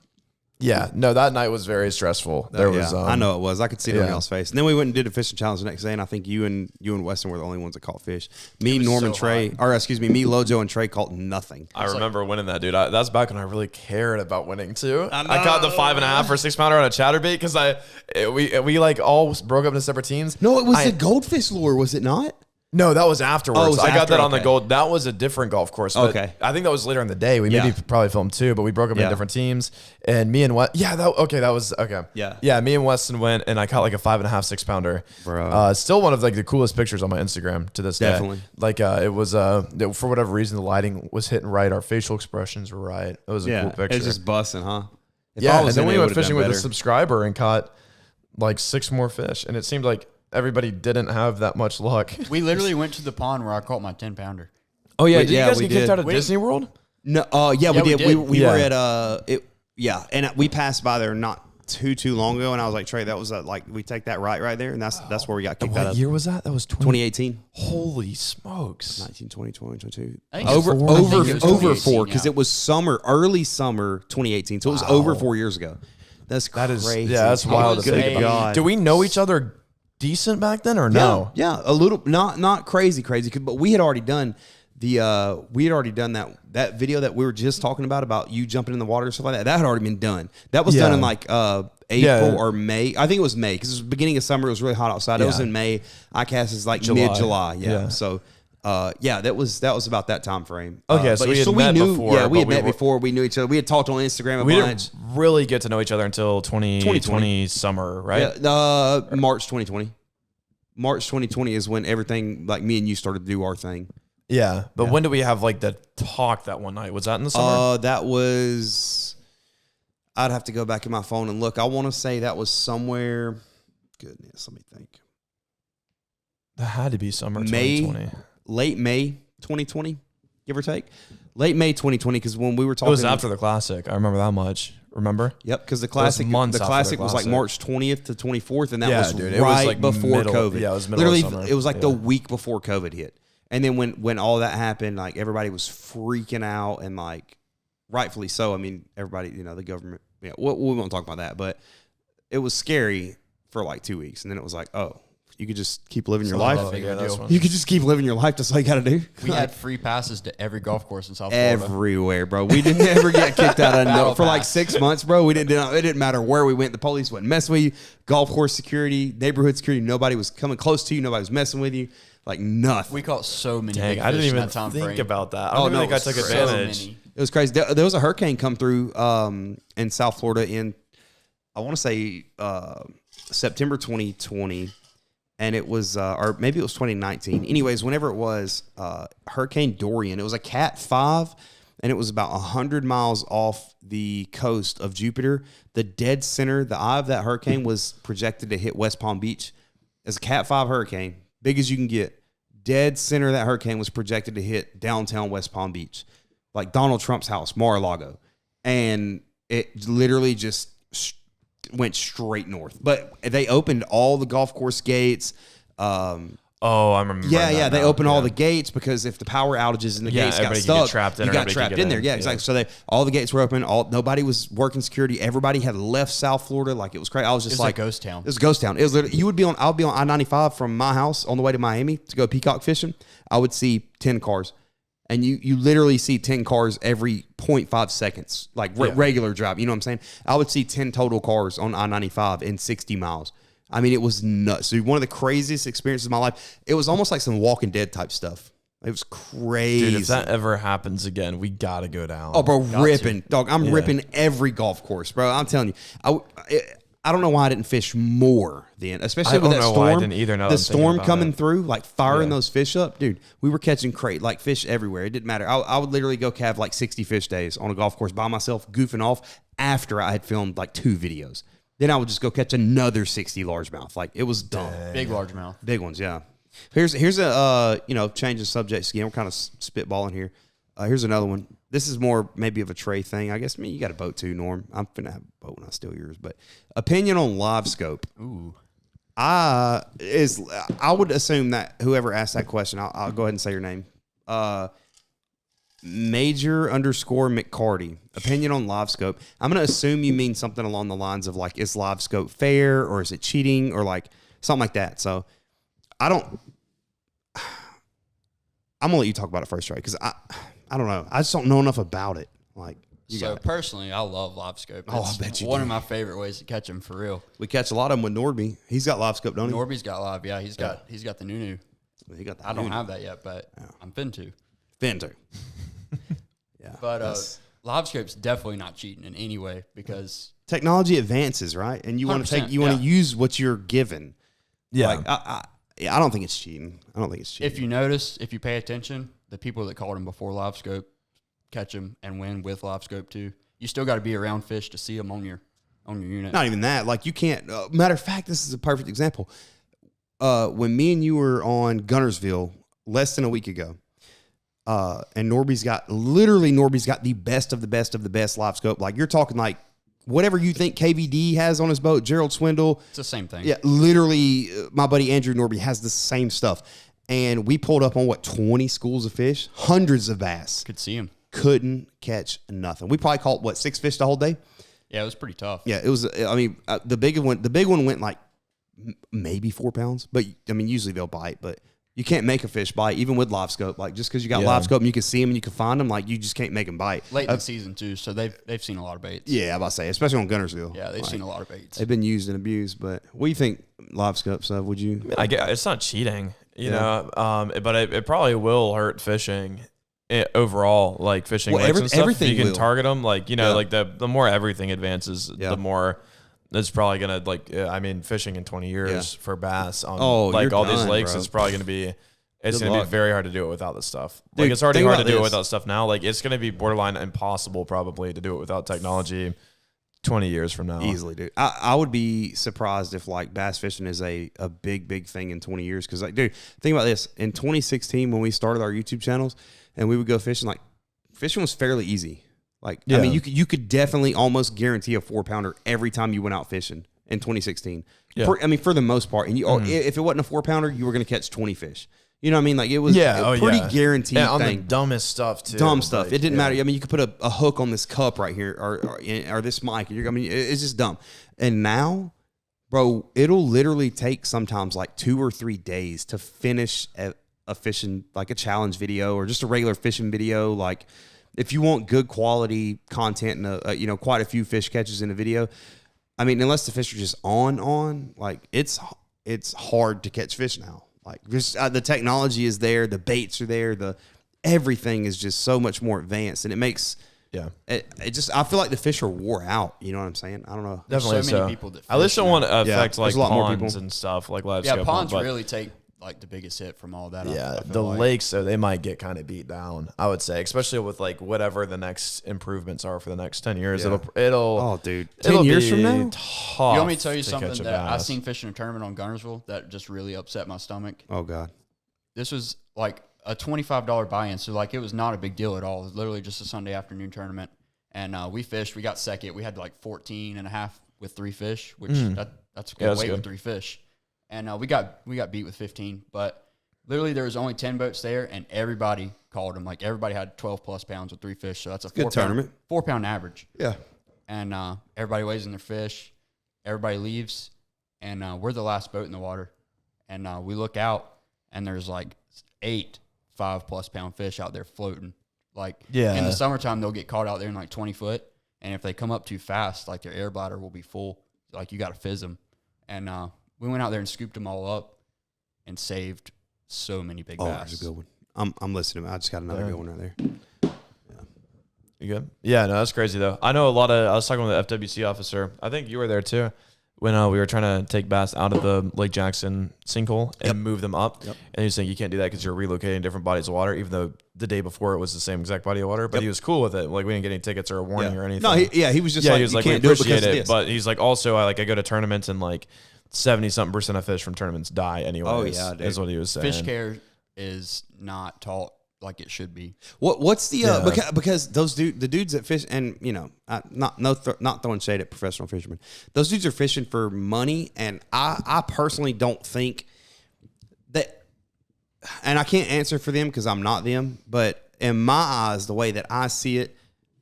yeah, no, that night was very stressful. There was, I know it was. I could see it on y'all's face. And then we went and did a fishing challenge the next day, and I think you and Weston were the only ones that caught fish. Me, Norman, Trey, me, Lojo, and Trey caught nothing. I remember winning that, dude. That's back when I really cared about winning too. I caught the 5.5 or 6 pounder on a chatterbait because we like all broke up into separate teams. No, it was the goldfish lure, was it not? No, that was afterwards. I got that on the okay. gold. That was a different golf course. But Okay. I think that was later in the day. We maybe probably filmed two, but we broke up into different teams. And me and West, that was okay. Yeah, me and Weston went, and I caught like a 5.5, 6 pounder. Bro. Still one of like the coolest pictures on my Instagram to this Definitely. day. Like it was for whatever reason the lighting was hitting right, our facial expressions were right. It was a cool picture. It was just busting, huh? And then we went fishing with a subscriber and caught like 6 more fish, and it seemed like everybody didn't have that much luck. We literally went to the pond where I caught my 10-pounder. Oh yeah, did you guys we get kicked did. out of Disney World? No, we did. did. We were at and we passed by there not too long ago, and I was like, Trey, that was like we take that right there, and that's where we got kicked out What of. year was that? That was 2018. Holy smokes! 19, 20, 2022. I think it was Over 2018, 4 because it was early summer 2018, so it was over 4 years ago. That's crazy. That's wild to think about. God. Do we know each other decent back then or no? Yeah, a little, not crazy, but we had already done that video that we were just talking about you jumping in the water and stuff like that. That had already been done. That was done in like April or May. I think it was May because it was beginning of summer. It was really hot outside. It was in May. ICAST is like mid-July. Yeah. So. That was about that time frame. Okay, so we met before. Yeah, we had met before. We knew each other. We had talked on Instagram we bunch. didn't really get to know each other until 2020 summer, right? Yeah, March 2020. March 2020 is when everything, like me and you, started to do our thing. Yeah, but when did we have like the talk that one night? Was that in the summer? That was. I'd have to go back in my phone and look. I want to say that was somewhere. Goodness, let me think. That had to be summer 2020. Late May 2020, give or take. Late May 2020, because when we were talking, it was after the Classic. I remember that much. Remember? Yep, because the Classic was like March 20th to 24th, and that was right before COVID. Yeah, it was middle of summer. It was like the week before COVID hit. And then when all that happened, like everybody was freaking out, and like rightfully so. I mean, everybody, the government. Yeah, we won't talk about that, but it was scary for like 2 weeks, and then it was like, oh. You could just keep living your life. You could just keep living your life. That's all you got to do. We had free passes to every golf course in South Florida. Everywhere, bro. We didn't ever get kicked out of no for like 6 months, bro. It didn't matter where we went. The police wouldn't mess with you. Golf course security, neighborhood security. Nobody was coming close to you. Nobody was messing with you. Like nothing. We caught so many. Dang, big I didn't fish in even that time think frame. about that. I don't think I took advantage. It was crazy. There was a hurricane come through in South Florida in, I want to say September 2020. And it was, or maybe it was 2019. Anyways, whenever it was, Hurricane Dorian, it was a Cat 5, and it was about 100 miles off the coast of Jupiter. The dead center, the eye of that hurricane was projected to hit West Palm Beach. As a Cat 5 hurricane, big as you can get. Dead center of that hurricane was projected to hit downtown West Palm Beach, like Donald Trump's house, Mar-a-Lago. And it literally just went straight north, but they opened all the golf course gates. I remember. Yeah, they opened all the gates because if the power outages and the gates got stuck, you got trapped in there. Yeah, exactly. So all the gates were open. Nobody was working security. Everybody had left South Florida. Like it was crazy. I was just like a ghost town. It was a ghost town. It was literally, I would be on I-95 from my house on the way to Miami to go peacock fishing. I would see 10 cars. And you literally see 10 cars every 0.5 seconds, like regular drive. You know what I'm saying? I would see 10 total cars on I-95 in 60 miles. I mean, it was nuts. So one of the craziest experiences of my life. It was almost like some Walking Dead type stuff. It was crazy. Dude, if that ever happens again, we got to go down. Oh, bro, ripping. Dog, I'm ripping every golf course, bro. I'm telling you. I don't know why I didn't fish more then, especially with that storm. Why I didn't either. The storm coming through, like firing those fish up, dude. We were catching fish everywhere. It didn't matter. I would literally go have like 60 fish days on a golf course by myself, goofing off after I had filmed like 2 videos. Then I would just go catch another 60 largemouth. Like it was dumb. Big largemouth. Big ones, yeah. Here's a change of subjects again. We're kind of spitballing here. Here's another one. This is more maybe of a Trey thing. I guess, you got a boat too, Norm. I'm finna have a boat when I steal yours. But opinion on live scope. Ooh. I would assume that whoever asked that question, I'll go ahead and say your name. Major_McCarty. Opinion on live scope. I'm going to assume you mean something along the lines of like, is live scope fair or is it cheating or like something like that. So I'm going to let you talk about it first, Trey, because I don't know. I just don't know enough about it. Like, so personally, I love live scope. Oh, I bet you one do. of my favorite ways to catch them for real. We catch a lot of them with Norby. He's got live scope, don't he? Norby's got live. Yeah, he's got the new. He got the I don't have that yet, but I'm fin to. Yeah. But live scope's definitely not cheating in any way because technology advances, right? And you want to want to use what you're given. Yeah. Like, I don't think it's cheating. I don't think it's cheating. If you notice, if you pay attention, the people that caught him before live scope catch him and win with live scope too. You still got to be around fish to see them on your unit. Not even that. Like, you can't. Matter of fact, this is a perfect example. When me and you were on Gunnersville less than a week ago, and Norby's got the best of the best of the best live scope. Like, you're talking like whatever you think KVD has on his boat, Gerald Swindle. It's the same thing. Yeah, literally, my buddy Andrew Norby has the same stuff. And we pulled up on 20 schools of fish, hundreds of bass. Could see him. Couldn't catch nothing. We probably caught 6 fish the whole day. Yeah, it was pretty tough. Yeah, it was. I mean, the big one went like maybe 4 pounds, but I mean, usually they'll bite, but you can't make a fish bite even with live scope. Like, just because you got live scope and you can see them and you can find them, like, you just can't make them bite. Late in the season too, so they've seen a lot of baits. Yeah, I'm about to say, especially on Gunnersville. Yeah, they've seen a lot of baits. They've been used and abused. But what do you think live scope stuff? Would you? I get it's not cheating, you know, but it probably will hurt fishing. Overall, like fishing lakes and stuff, everything you can will. target them. Like, like the more everything advances, the more it's probably gonna fishing in 20 years for bass on like all these lakes, bro. It's probably gonna be gonna be very hard to do it without this stuff. Dude, like, it's already hard to do it without stuff now. Like, it's gonna be borderline impossible probably to do it without technology 20 years from now. Easily, dude. I would be surprised if like bass fishing is a big thing in 20 years. Because, like, dude, think about this. In 2016, when we started our YouTube channels and we would go fishing, like, fishing was fairly easy. Like, I mean, you could definitely almost guarantee a 4-pounder every time you went out fishing in 2016. Yeah. I mean, for the most part. And if it wasn't a 4-pounder, you were going to catch 20 fish. You know what I mean? Like, it was a pretty guaranteed on thing. The dumbest stuff too. Dumb stuff. Like, it didn't matter. I mean, you could put a hook on this cup right here or this mic. It's just dumb. And now, bro, it'll literally take sometimes like 2 or 3 days to finish a fishing, like a challenge video or just a regular fishing video. Like, if you want good quality content and quite a few fish catches in a video, I mean, unless the fish are just on, like, it's hard to catch fish now. Like, just the technology is there, the baits are there, everything is just so much more advanced, and it makes I feel like the fish are wore out. You know what I'm saying? I don't know. Definitely so many people that fish I just don't want to affect like a lot more ponds people. and stuff like live Yeah, scope. ponds really take like the biggest hit from all that. Yeah, I feel the like. lakes, so they might get kind of beat down, I would say, especially with like whatever the next improvements are for the next 10 years. Yeah. It'll Oh, dude, 10 years from now. Tough You want me to tell you to something catch a that I bass. seen fishing a tournament on Gunnersville that just really upset my stomach? Oh God. This was like a $25 buy-in, so like it was not a big deal at all. It was literally just a Sunday afternoon tournament, and we fished. We got second. We had like 14 and a half with 3 fish, which that's a good weight with 3 fish. And we got beat with 15, but literally there was only 10 boats there, and everybody called them. Like, everybody had 12 plus pounds with 3 fish, so that's a good tournament. 4-pound average. Yeah. And everybody weighs in their fish. Everybody leaves, and we're the last boat in the water. And we look out, and there's like 8 5+ pound fish out there floating. Like, in the summertime, they'll get caught out there in like 20 foot, and if they come up too fast, like, their air bladder will be full. Like, you got to fizz them. And we went out there and scooped them all up and saved so many big bass. That's a good one. I'm listening. I just got another good one right there. You good? Yeah, no, that's crazy though. I know I was talking with the FWC officer. I think you were there too when we were trying to take bass out of the Lake Jackson sinkhole and move them up. Yep. And he was saying you can't do that because you're relocating different bodies of water, even though the day before it was the same exact body of water. But he was cool with it. Like, we didn't get any tickets or a warning or anything. No, he was just like, he was you like, can't we do it appreciate because of it. this. But he's like, also, I go to tournaments and like 70-something% of fish from tournaments die anyway. Oh, yeah, dude. Is what he was saying. Fish care is not taught like it should be. What's the because the dudes that fish, and not throwing shade at professional fishermen, those dudes are fishing for money, and I personally don't think that, and I can't answer for them because I'm not them, but in my eyes, the way that I see it,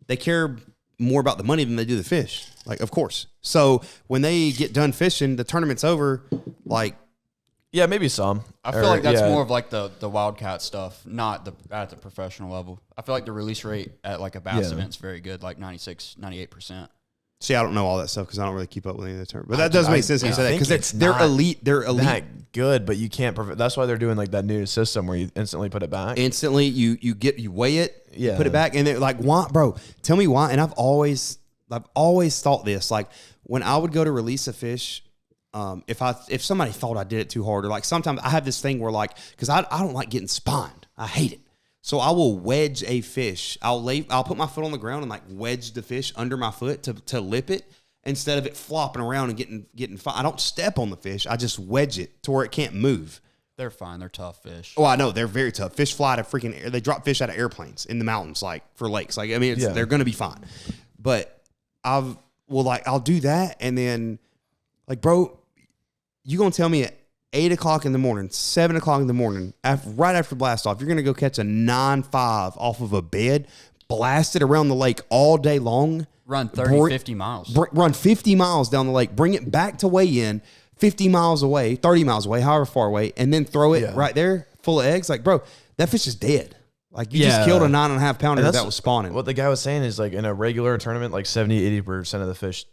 they care more about the money than they do the fish. Like, of course. So when they get done fishing, the tournament's over. Like, yeah, maybe some. I feel like that's more of like the wildcat stuff, not at the professional level. I feel like the release rate at like a bass event is very good, like 96, 98%. See, I don't know all that stuff because I don't really keep up with any of the tournament. But that does make sense when you say that because they're elite. They're elite. That good, but you can't. That's why they're doing like that new system where you instantly put it back. Instantly, you weigh it, you put it back, and they're like, why, bro? Tell me why. And I've always thought this. Like when I would go to release a fish, if somebody thought I did it too hard, or like sometimes I have this thing where like, because I don't like getting spined. I hate it. So I will wedge a fish. I'll put my foot on the ground and like wedge the fish under my foot to lip it instead of it flopping around and getting I don't step on the fish. I just wedge it to where it can't move. They're fine. They're tough fish. Oh, I know. They're very tough. Fish fly out of freaking air. They drop fish out of airplanes in the mountains, like for lakes. Like, I mean, they're going to be fine. But I'll do that. And then like, bro, you going to tell me at 8 o'clock in the morning, 7 o'clock in the morning, right after blast off, you're going to go catch a 9.5 off of a bed, blast it around the lake all day long. Run 50 miles. Run 50 miles down the lake, bring it back to weigh in, 50 miles away, 30 miles away, however far away, and then throw it right there full of eggs. Like, bro, that fish is dead. Like, you just killed a 9.5 pounder that was spawning. What the guy was saying is, like, in a regular tournament, like 70-80% of the fish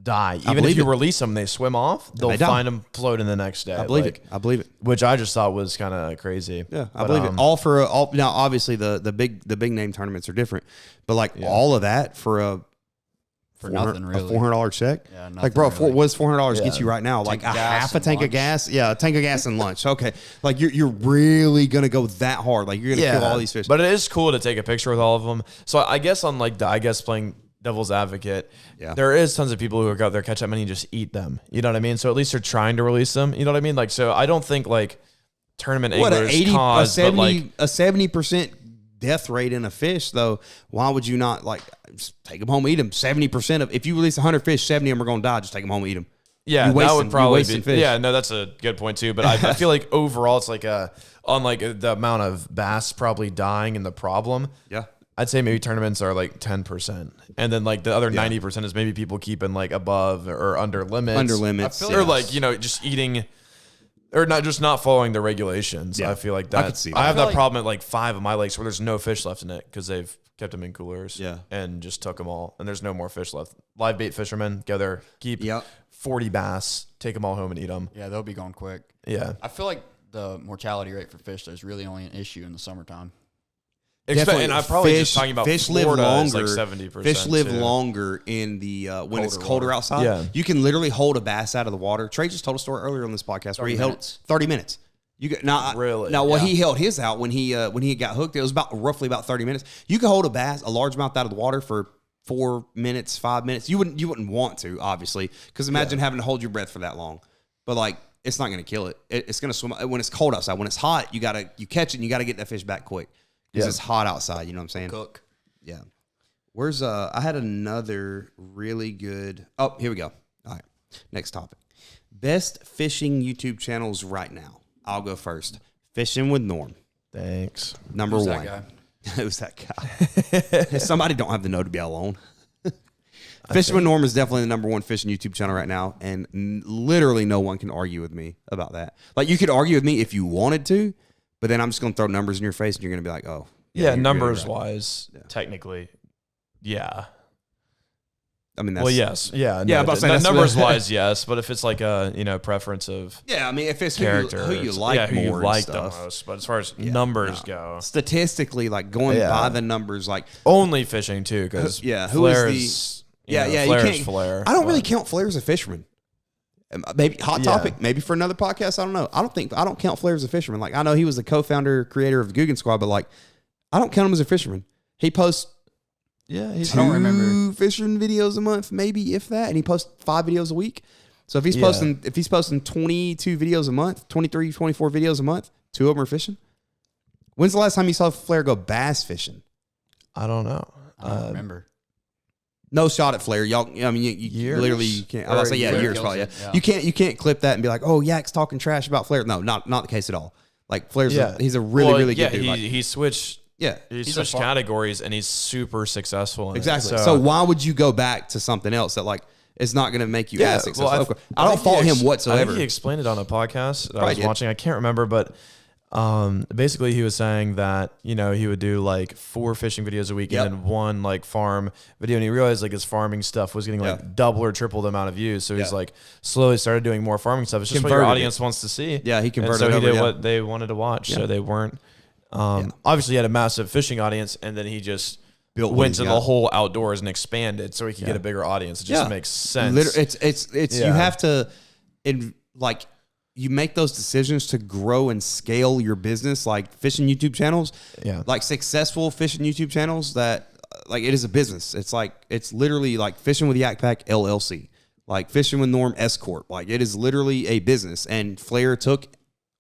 die. Even if you release them, they swim off, they'll find them floating the next day. I believe it. Which I just thought was kind of crazy. Yeah, I believe it. Now, obviously, the big name tournaments are different, but like all of that for nothing really. A $400 check. Yeah, nothing like, bro, really. what does $400 get you right now? Like half a tank of gas. Yeah, a tank of gas and lunch. Okay, like you're really gonna go that hard. Like you're gonna kill all these fish. But it is cool to take a picture with all of them. So I guess on like playing devil's advocate, there is tons of people who go out there, catch that many, and just eat them. You know what I mean? So at least they're trying to release them. You know what I mean? Like, so I don't think like tournament anglers cause a 70% death rate in a fish, though. Why would you not like just take them home, eat them? 70% of, if you release 100 fish, 70 of them are going to die. Just take them home and eat them. Yeah, that would probably be. Fish. Yeah, no, that's a good point too. But I feel like overall, it's like on like the amount of bass probably dying and the problem. Yeah. I'd say maybe tournaments are like 10%. And then like the other 90% is maybe people keeping like above or under limits. Under limits. Or like, you know, just eating or not following the regulations. Yeah. I feel like that. I have that problem at like 5 of my lakes where there's no fish left in it because they've kept them in coolers and just took them all. And there's no more fish left. Live bait fishermen, go there, keep 40 bass, take them all home and eat them. Yeah, they'll be gone quick. Yeah. I feel like the mortality rate for fish is really only an issue in the summertime. And I'm probably just talking about fish Florida live longer. Is like 70%. Fish live longer in the when it's colder outside. Yeah. You can literally hold a bass out of the water. Trey just told a story earlier on this podcast where he held 30 minutes. You get he held his out when he got hooked. It was roughly about 30 minutes. You could hold a bass, a largemouth, out of the water for 4 minutes, 5 minutes. You wouldn't want to, obviously, because imagine having to hold your breath for that long. But like, it's not going to kill it. It's going to swim when it's cold outside. When it's hot, you catch it and you got to get that fish back quick. Because it's hot outside, you know what I'm saying? Cook. Yeah. Where's I had another really good. Oh, here we go. All right. Next topic. Best fishing YouTube channels right now. I'll go first. Fishing with Norm. Thanks. Number Who's one. That guy? Who's that guy? Somebody don't have the know to be alone. Fishing with Norm is definitely the number one fishing YouTube channel right now, and literally no one can argue with me about that. Like, you could argue with me if you wanted to, but then I'm just going to throw numbers in your face, and you're going to be like, oh. Yeah, numbers-wise, technically, yeah. I mean, that's... Well, yes. Yeah, yeah, numbers-wise, yes, but if it's like a, preference of yeah, I mean, if it's character, who you like more who you like the most, but as far as numbers go. Statistically, like, going by the numbers, like... Only fishing, too, because who is the... you can't... Flare. I don't really count Flare as a fisherman. Maybe hot topic, maybe for another podcast. I don't know. I don't count Flare as a fisherman. Like, I know he was the co-founder, creator of the Guggen Squad, but like, I don't count him as a fisherman. He posts, I don't remember, 2 fishing videos a month, maybe if that, and he posts 5 videos a week. So if he's posting 22 videos a month, 23, 24 videos a month, 2 of them are fishing. When's the last time you saw Flair go bass fishing? I don't know. I don't remember. No shot at Flair. Y'all, I mean, you literally you can't. I was say years probably. Yeah. You can't clip that and be like, oh, Yak's talking trash about Flair. No, not the case at all. Like Flair's, he's a really good dude. He switched. Yeah, he switched categories and he's super successful. Exactly. So why would you go back to something else that like is not going to make you as successful? Well, I don't fault him whatsoever. I think he explained it on a podcast that I was watching. I can't remember, but basically he was saying that, you know, he would do like 4 fishing videos a week and then 1 like farm video, and he realized like his farming stuff was getting like double or triple the amount of views, so he's like slowly started doing more farming stuff. It's just what your audience wants to see. Yeah, he converted and so he did what they wanted to watch. So they weren't obviously he had a massive fishing audience, and then he just went to the whole outdoors and expanded so he could get a bigger audience. It just makes sense. It's you have to you make those decisions to grow and scale your business, like fishing YouTube channels, like successful fishing YouTube channels that like it is a business. It's literally like Fishing with YakPak LLC, like Fishing with Norm S Corp. Like it is literally a business, and Flair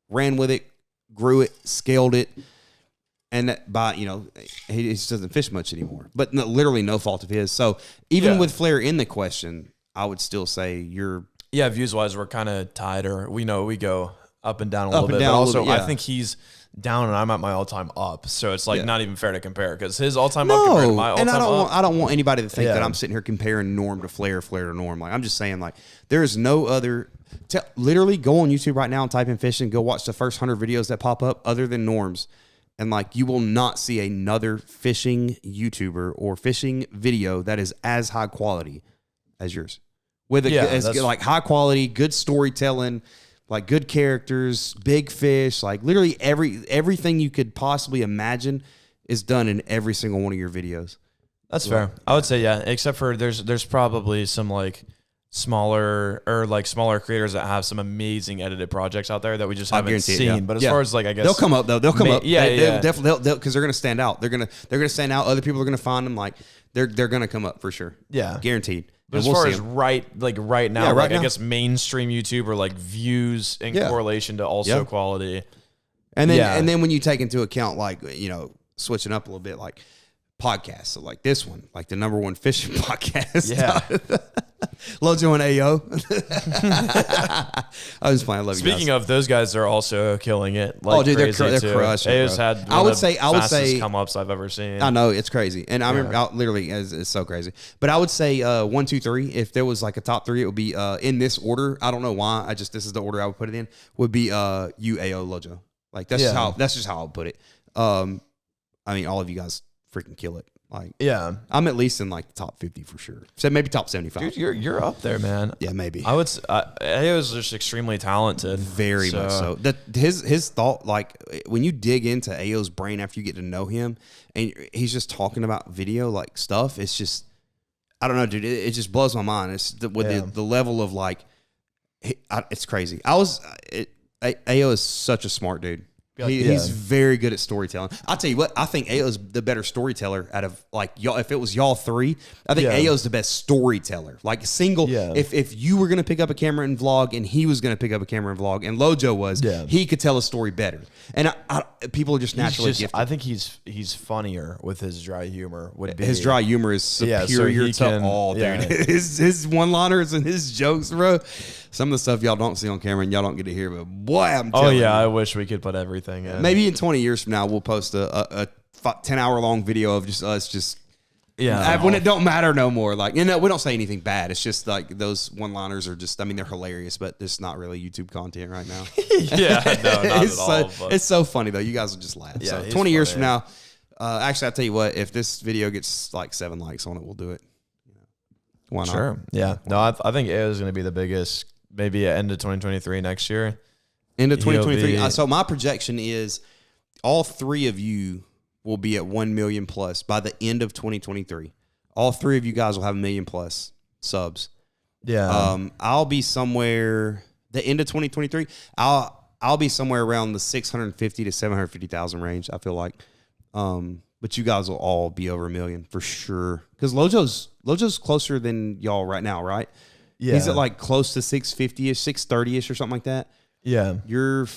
ran with it, grew it, scaled it. And he just doesn't fish much anymore, but literally no fault of his. So even with Flair in the question, I would still say views wise, we're kind of tied, or we go up and down a little bit. But also, I think he's down and I'm at my all time up. So it's like not even fair to compare because his all time up compared to my all time up. I don't want anybody to think that I'm sitting here comparing Norm to Flair, Flair to Norm. Like I'm just saying, like there is no other. Literally, go on YouTube right now and type in fishing. Go watch the first 100 videos that pop up, other than Norm's. And like you will not see another fishing YouTuber or fishing video that is as high quality as yours. With like high quality, good storytelling, like good characters, big fish, like literally everything you could possibly imagine is done in every single one of your videos. That's fair. I would say except for there's probably some like smaller creators that have some amazing edited projects out there that we just haven't seen. But as far as like, I guess they'll come up though. They'll come up. They'll definitely because they're going to stand out. They're going to stand out. Other people are going to find them. Like they're going to come up for sure. Yeah, guaranteed. But as far as right now, I guess mainstream YouTube or like views in correlation to also quality. And then when you take into account like switching up a little bit like podcasts, so like this one, like the #1 fishing podcast. Yeah. Lojo and AO. I was playing. I love you guys. Speaking of, those guys are also killing it. Like they're crushing. AO's had I would say come ups I've ever seen. I know it's crazy, and I remember literally it's so crazy. But I would say 1, 2, 3. If there was like a top 3, it would be in this order. I don't know why. This is the order I would put it in. Would be you, AO, Lojo. Like that's just how I would put it. I mean, all of you guys freaking kill it. Like, I'm at least in like the top 50 for sure. So maybe top 75. Dude, you're up there, man. Yeah, maybe. I would. He was just extremely talented, very much so. His thought, like when you dig into AO's brain after you get to know him, and he's just talking about video like stuff. It's just, I don't know, dude. It just blows my mind. It's the level of like, it's crazy. AO is such a smart dude. He's very good at storytelling. I'll tell you what, I think AO's the better storyteller out of like y'all. If it was y'all 3, I think AO's the best storyteller. Like single, if you were gonna pick up a camera and vlog, and he was gonna pick up a camera and vlog, and Lojo was, he could tell a story better. And people are just naturally gifted. I think he's funnier with his dry humor. His dry humor is superior to all, dude. His one-liners and his jokes, bro. Some of the stuff y'all don't see on camera and y'all don't get to hear, but boy, I'm telling you. I wish we could put everything in. Maybe in 20 years from now, we'll post a 10-hour long video of just us when it don't matter no more. Like, we don't say anything bad. It's just like those one-liners are just, I mean, they're hilarious, but it's not really YouTube content right now. Not at all. It's so funny though. You guys will just laugh. Yeah, so 20 years from now, actually, I'll tell you what, if this video gets like 7 likes on it, we'll do it. Why not? Sure. Yeah. No, I think AO is going to be the biggest, maybe at end of 2023 next year. End of 2023. So my projection is all 3 of you will be at 1 million plus by the end of 2023. All 3 of you guys will have 1 million plus subs. Yeah. I'll be somewhere the end of 2023. I'll be somewhere around the 650 to 750,000 range. I feel like. But you guys will all be over 1 million for sure. Because Lojo's closer than y'all right now, right? Yeah. He's at like close to 650-ish, 630-ish or something like that. Yeah. You're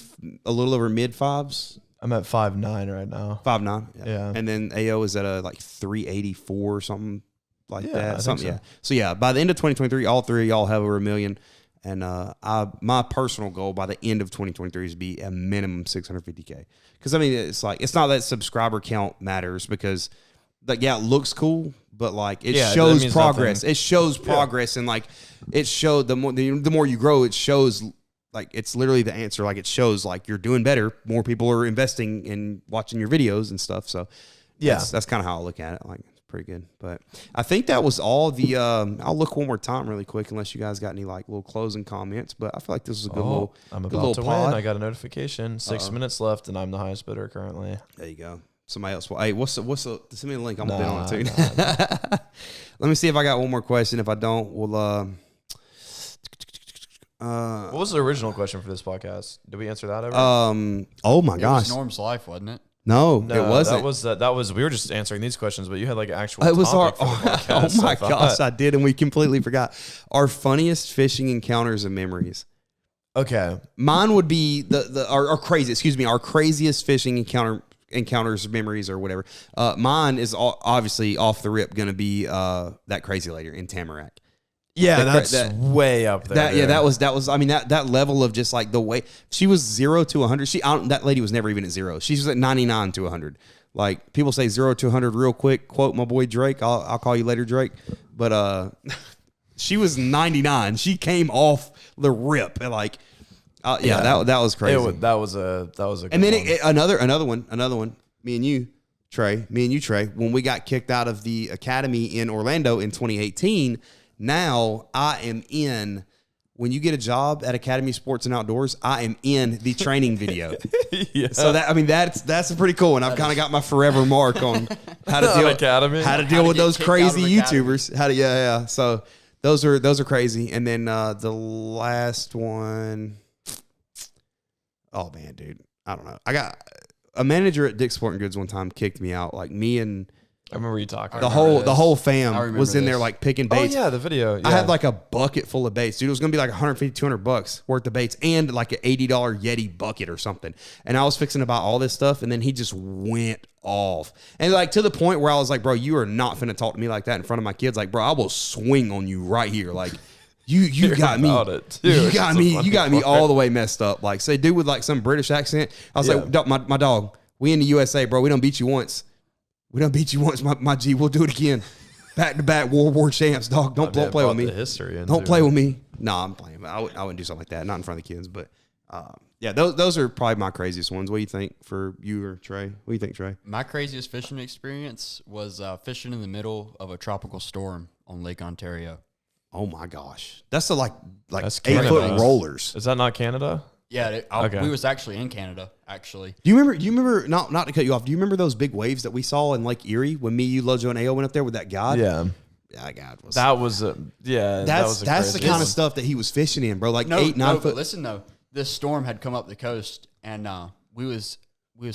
a little over mid 5s. I'm at 5'9" right now. 5'9". Yeah. And then AO is at a like 384 or something like that. I Something, think so. Yeah. By the end of 2023, all three of y'all have over $1 million. And my personal goal by the end of 2023 is to be a minimum 650K. Because I mean, it's like it's not that subscriber count matters because, like, yeah, it looks cool, but like it shows progress. Nothing. It shows progress, and like it showed the more you grow, it shows. Like, it's literally the answer. Like, it shows, like, you're doing better. More people are investing in watching your videos and stuff. So, that's kind of how I look at it. Like, it's pretty good. But I think that was all the I'll look one more time really quick unless you guys got any, like, little closing comments. But I feel like this was a good little I'm about to win. I got a notification. 6 minutes left, and I'm the highest bidder currently. There you go. Somebody else. Hey, what's the send me the link. I'm going to bid on it, too. Let me see if I got one more question. If I don't, we'll what was the original question for this podcast? Did we answer that ever? Oh my gosh, it was Norm's life, wasn't it? No, it wasn't. That was. We were just answering these questions, but you had like an actual. It was our. Podcast, oh my gosh, I did, and we completely forgot our funniest fishing encounters and memories. Okay, mine would be our crazy. Excuse me, our craziest fishing encounters, memories, or whatever. Mine is obviously off the rip going to be that crazy lady in Tamarack. Yeah, that's way up there. That was. I mean, that level of just like the way she was 0 to 100. That lady was never even at 0. She was at 99 to 100. Like, people say 0 to 100 real quick. Quote my boy Drake. I'll call you later, Drake. But she was 99. She came off the rip and like, that was crazy. That was a. Good and then another one. Me and you, Trey. When we got kicked out of the academy in Orlando in 2018. Now I am in. When you get a job at Academy Sports and Outdoors, I am in the training video. So that's a pretty cool one. I've kind of got my forever mark on how to deal with those crazy YouTubers. So those are crazy. And then the last one, oh man, dude, I don't know. I got a manager at Dick's Sporting Goods one time kicked me out. Like, me and I remember you talking. The whole fam was in there like picking baits. Oh yeah, the video. Yeah. I had like a bucket full of baits, dude. It was gonna be like $150-$200 worth of baits and like an $80 Yeti bucket or something. And I was fixing to buy all this stuff, and then he just went off, and like to the point where I was like, bro, you are not finna talk to me like that in front of my kids. Like, bro, I will swing on you right here. Like, you got me. You got me all the way messed up. Like, say, dude with like some British accent. I was like, my dog, we in the USA, bro. We don't beat you once. My G. We'll do it again. Back to back World War champs, dog. Don't play with me. Don't play with me. No, I'm playing. I wouldn't do something like that. Not in front of the kids. But those are probably my craziest ones. What do you think for you or Trey? What do you think, Trey? My craziest fishing experience was fishing in the middle of a tropical storm on Lake Ontario. Oh my gosh, that's like that's 8-foot rollers. Is that not Canada? Yeah, we was actually in Canada. Actually, do you remember? Not to cut you off. Do you remember those big waves that we saw in Lake Erie when me, you, Lojo, and Ao went up there with that god? Yeah, that god was. That's the kind of stuff that he was fishing in, bro. Like 8-9 foot. But listen though, this storm had come up the coast, and we was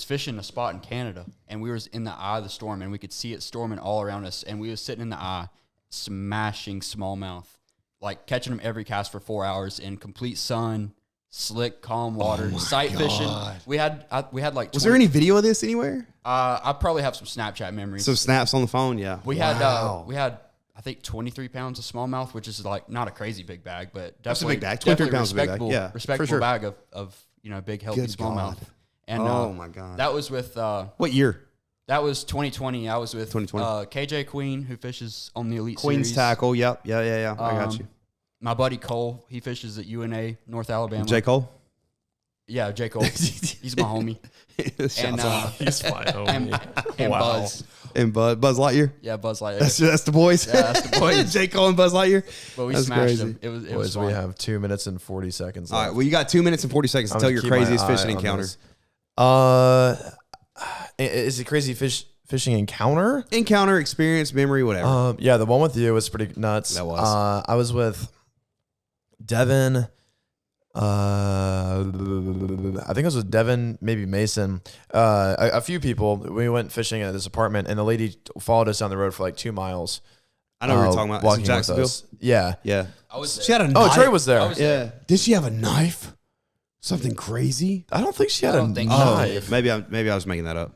fishing a spot in Canada, and we was in the eye of the storm, and we could see it storming all around us, and we was sitting in the eye, smashing smallmouth, like catching them every cast for 4 hours in complete sun. Slick, calm water, sight fishing. We had like. Was there any video of this anywhere? I probably have some Snapchat memories. Some snaps on the phone, yeah. We had I think 23 pounds of smallmouth, which is like not a crazy big bag, but definitely a big bag. 23 pounds of big bag. Yeah, respectable bag of big healthy smallmouth. And oh my god, that was with what year? That was 2020. I was with KJ Queen, who fishes on the Elite Queen's Series. Tackle. Yep, yeah. I got you. My buddy Cole, he fishes at UNA, North Alabama. J. Cole? Yeah, J. Cole. He's my homie. And he's my homie. And Buzz. And Buzz Lightyear? Yeah, Buzz Lightyear. That's the boys? Yeah, that's the boys. J. Cole and Buzz Lightyear? But we smashed them. It was fun. We have 2 minutes and 40 seconds left. All right, well, you got 2 minutes and 40 seconds to tell your craziest fishing encounter. Is it crazy fishing encounter? Encounter, experience, memory, whatever. Yeah, the one with you was pretty nuts. That was. I was with Devin. I think it was with Devin, maybe Mason. A few people. We went fishing at this apartment, and the lady followed us down the road for like 2 miles. I know what you're talking about. Walking Jacksonville? with us. Yeah. Yeah. I was there. She had a knife. Oh, Trey was there. Yeah. Did she have a knife? Something crazy? I don't think she had I a don't think knife. so. Maybe I was making that up.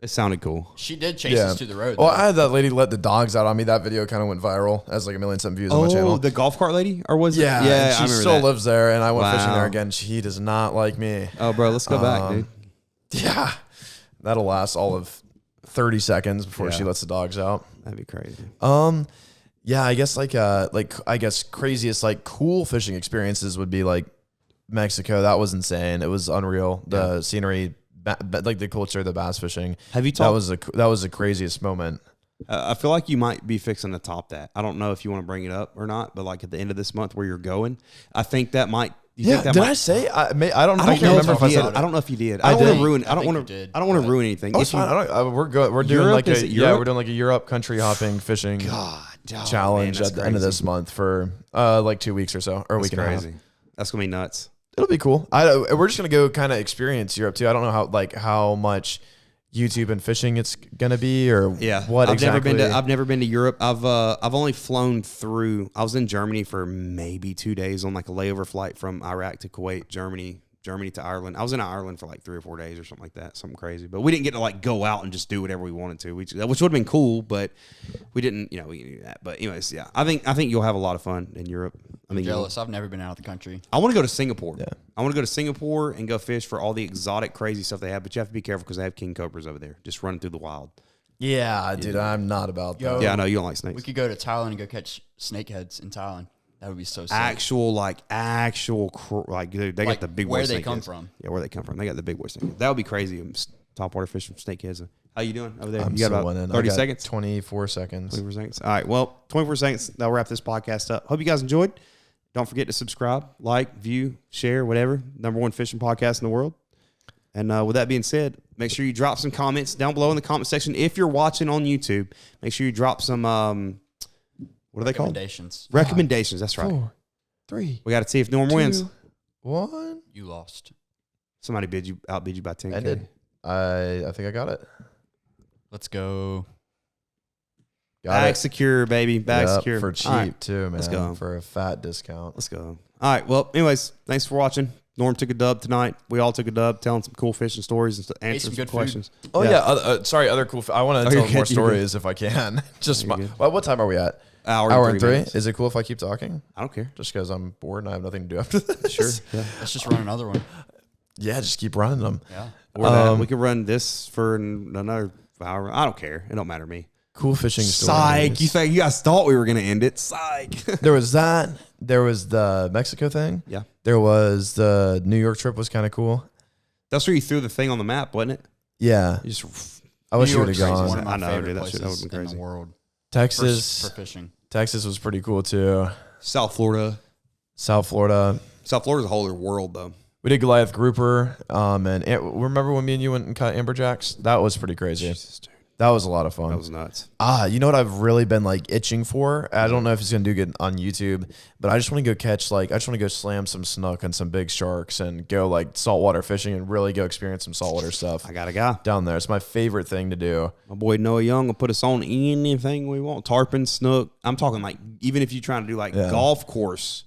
It sounded cool. She did chase us to the road. Well, though. I had that lady let the dogs out on me. That video kind of went viral as like 1,000,000 views on my channel. The golf cart lady, or was it? Yeah, Yeah, and I she remember still that. lives there, and I went fishing Wow. there again. She does not like me. Oh, bro, let's go back, dude. Yeah, that'll last all of 30 seconds before Yeah. she lets the dogs out. That'd be crazy. Yeah, I guess I guess craziest like cool fishing experiences would be like Mexico. That was insane. It was unreal. The scenery, like the culture, the bass fishing. Have you talked? That was the craziest moment. I feel like you might be fixing to top that. I don't know if you want to bring it up or not, but like at the end of this month where you're going, I think that might. Think that did might, I say? I don't I don't know know if I if you said did. I don't know if you did. I I don't want did. to ruin. I I don't think want you to. did. I don't want to ruin anything. Oh, If it's you- fine. We're good. We're doing Europe, like is a it Europe? we're doing like a Europe country hopping fishing challenge man, at the end of crazy. this month for like 2 weeks or so, or a That's week and a half. crazy. That's gonna be nuts. It'll be cool. We're just gonna go kind of experience Europe too. I don't know how much YouTube and fishing it's gonna be or Yeah, what I've exactly. I've never been to Europe. I've only flown through. I was in Germany for maybe 2 days on like a layover flight from Iraq to Kuwait, Germany to Ireland. I was in Ireland for like 3 or 4 days or something like that, something crazy. But we didn't get to like go out and just do whatever we wanted to, which would have been cool. But we didn't, we didn't do that. But anyways, yeah, I think you'll have a lot of fun in Europe. I think Jealous. I've never been out of the country. I want to go to Singapore. Yeah. I want to go to Singapore and go fish for all the exotic, crazy stuff they have. But you have to be careful because they have king cobras over there, just running through the wild. Yeah, dude, I'm not about that. Yo. Yeah, I know you don't like snakes. We could go to Thailand and go catch snakeheads in Thailand. That would be so sick. Actual, dude, they got Like, the big boy where they snakeheads. come from. Yeah, where they come from. They got the big boy snakeheads. That would be crazy. Topwater fishing snakeheads. How you doing over there? I'm You got still about winning. 30 I got seconds? 24 seconds. 24 seconds. All right. Well, 24 seconds. That'll wrap this podcast up. Hope you guys enjoyed. Don't forget to subscribe, like, view, share, whatever. #1 fishing podcast in the world. And with that being said, make sure you drop some comments down below in the comment section. If you're watching on YouTube, make sure you drop some, what are they called? Recommendations. Recommendations. That's right. 4, 3, We got to see if Norm wins. 2, 1. You lost. Somebody outbid you by 10K. I did. I think I got it. Let's go. Got Bag it. secure, baby. Bag Yep, secure. for cheap All right, too, man. let's go. For a fat discount. let's go. All right. Well, anyways, thanks for watching. Norm took a dub tonight. We all took a dub, telling some cool fishing stories and answering some some good food. questions. Oh yeah. Sorry. Other cool. I want Oh, to you're tell more good, you're stories if I can. Just You're good. well, what time are we at? Hour and 3. minutes. Is it cool if I keep talking? I don't care. Just because I'm bored and I have nothing to do after this. Sure. Yeah. Let's just run another one. Yeah. Just keep running them. Yeah. Or that. We could run this for another hour. I don't care. It don't matter to me. Cool fishing Psych. stories. You guys thought we were going to end it. Psych. There was that. There was the Mexico thing. Yeah. There was the New York trip was kind of cool. That's where you threw the thing on the map, wasn't it? Yeah. You just I wish New you would have York's gone. one of my I know, favorite dude, that shit- that places would've been in crazy. the world Texas. for fishing. Texas was pretty cool too. South Florida. South Florida. South Florida's a whole other world, though. We did Goliath grouper. And remember when me and you went and caught amberjacks? That was pretty crazy. Jesus, dude. That was a lot of fun. That was nuts. You know what I've really been like itching for? I don't know if it's gonna do good on YouTube, but I just want to go catch I just want to go slam some snook and some big sharks and go like saltwater fishing and really go experience some saltwater stuff I got a guy. down there. It's my favorite thing to do. My boy Noah Young will put us on anything we want. Tarpon, snook. I'm talking like even if you're trying to do like Yeah. golf course,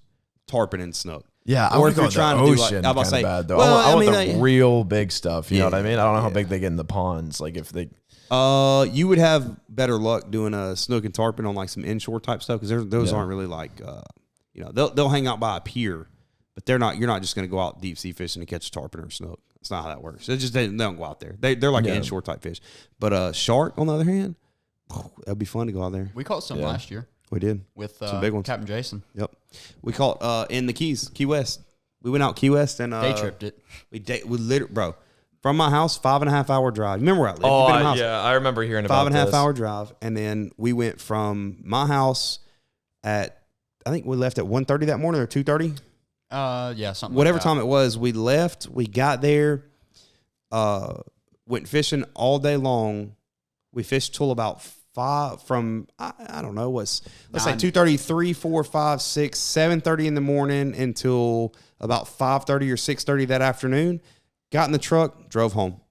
tarpon and snook. Yeah, I Or want if to go you're in trying the to do, like- ocean. I'm about to kinda say, bad, though. well, I want I mean, the real big stuff. You know Yeah, what I mean? I don't know how big they get in the ponds. Like if they. You would have better luck doing a snook and tarpon on like some inshore type stuff because those aren't really like they'll hang out by a pier, but they're not. You're not just going to go out deep sea fishing to catch a tarpon or a snook. That's not how that works. It's just they don't go out there. They're like Yeah. inshore type fish. But shark on the other hand, that'd be fun to go out there. We caught some Yeah. last year We did. with Some big ones. Captain Jason. Yep. We caught in the Keys, Key West. We went out Key West and They tripped it. We literally, bro, from my house, 5.5 hour drive. Remember where I live? You've been in my house. I remember hearing about 5.5 this. hour drive, and then we went from my house at I think we left at 1:30 that morning or 2:30. Yeah, something. Whatever like that. time it was, we left. We got there, went fishing all day long. We fished till about 5 from I don't know let's say 2:30, 3, 4, 5, 6, 7:30 in the morning until about 5:30 or 6:30 that afternoon. Got in the truck, drove home,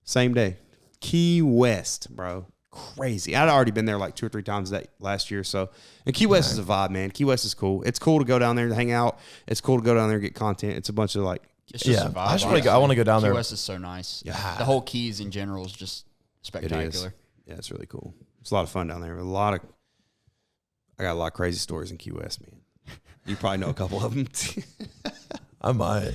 same day. Key West, bro, crazy. I'd already been there like 2 or 3 times that last year. So, and Key West is a vibe, man. Key West is cool. It's cool to go down there and hang out. It's cool to go down there and get content. It's a bunch of like It's just a vibe. I want to go down Key there. West is so nice. Yeah. The whole Keys in general is just spectacular. It is. Yeah, it's really cool. It's a lot of fun down there. I got a lot of crazy stories in Key West, man. You probably know a couple of them. I might.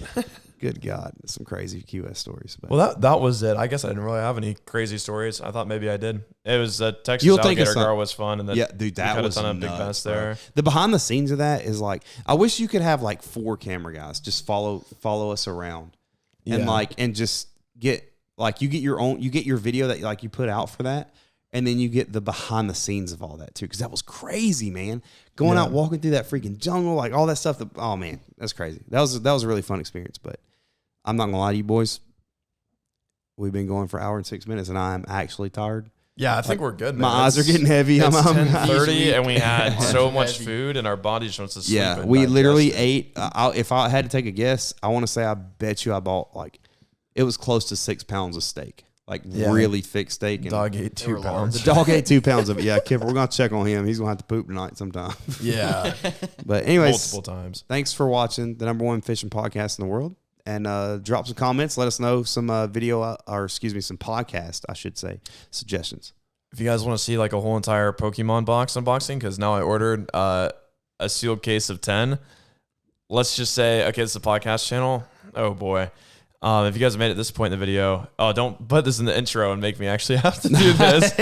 Good God, some crazy Key West stories. But. Well, that was it. I guess I didn't really have any crazy stories. I thought maybe I did. It was Texas You'll think Alligator it's Gar was fun, and then yeah, dude, that was a ton of big nuts, bets bro. there. The behind the scenes of that is like, I wish you could have like 4 camera guys just follow us around, and just get like you get your video that like you put out for that. And then you get the behind the scenes of all that too, because that was crazy, man. Going out walking through that freaking jungle, like all that stuff. Oh man, that's crazy. That was a really fun experience. But I'm not gonna lie to you boys. We've been going for an hour and 6 minutes, and I'm actually tired. Yeah, I think we're good, man. My eyes are getting heavy. It's I'm 10:30, and we had so much food, and our body just wants to sleep. Yeah, and we digest literally it. ate. If I had to take a guess, I want to say I bet you I bought like it was close to 6 pounds of steak. Like really thick steak. And Dog ate 2 pounds. the dog ate 2 pounds of it. Yeah, Kipper, we're going to check on him. He's going to have to poop tonight sometime. Yeah. But anyways. Multiple times. Thanks for watching the #1 fishing podcast in the world. And drop some comments. Let us know some some podcast, I should say, suggestions. If you guys want to see like a whole entire Pokemon box unboxing, because now I ordered a sealed case of 10. Let's just say, okay, it's a podcast channel. Oh, boy. If you guys have made it this point in the video, don't put this in the intro and make me actually have to do this.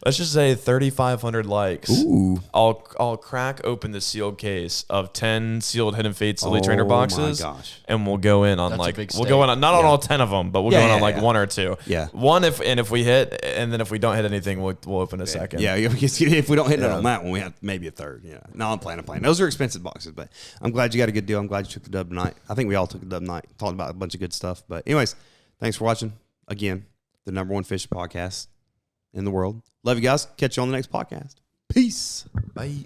Let's just say 3,500 likes. Ooh. I'll crack open the sealed case of 10 sealed Hidden Fates Elite Trainer boxes. Oh my gosh. And we'll go in on That's we'll go in on not on all 10 of them, but we'll go in on like 1 or 2. Yeah. One if we hit, and then if we don't hit anything, we'll open a second. Yeah, if we don't hit it on that one, we have maybe a third. Yeah. No, I'm playing. Those are expensive boxes, but I'm glad you got a good deal. I'm glad you took the dub tonight. I think we all took the dub tonight. Talking about a bunch of good stuff. But anyways, thanks for watching. Again, the #1 fishing podcast in the world. Love you guys. Catch you on the next podcast. Peace. Bye.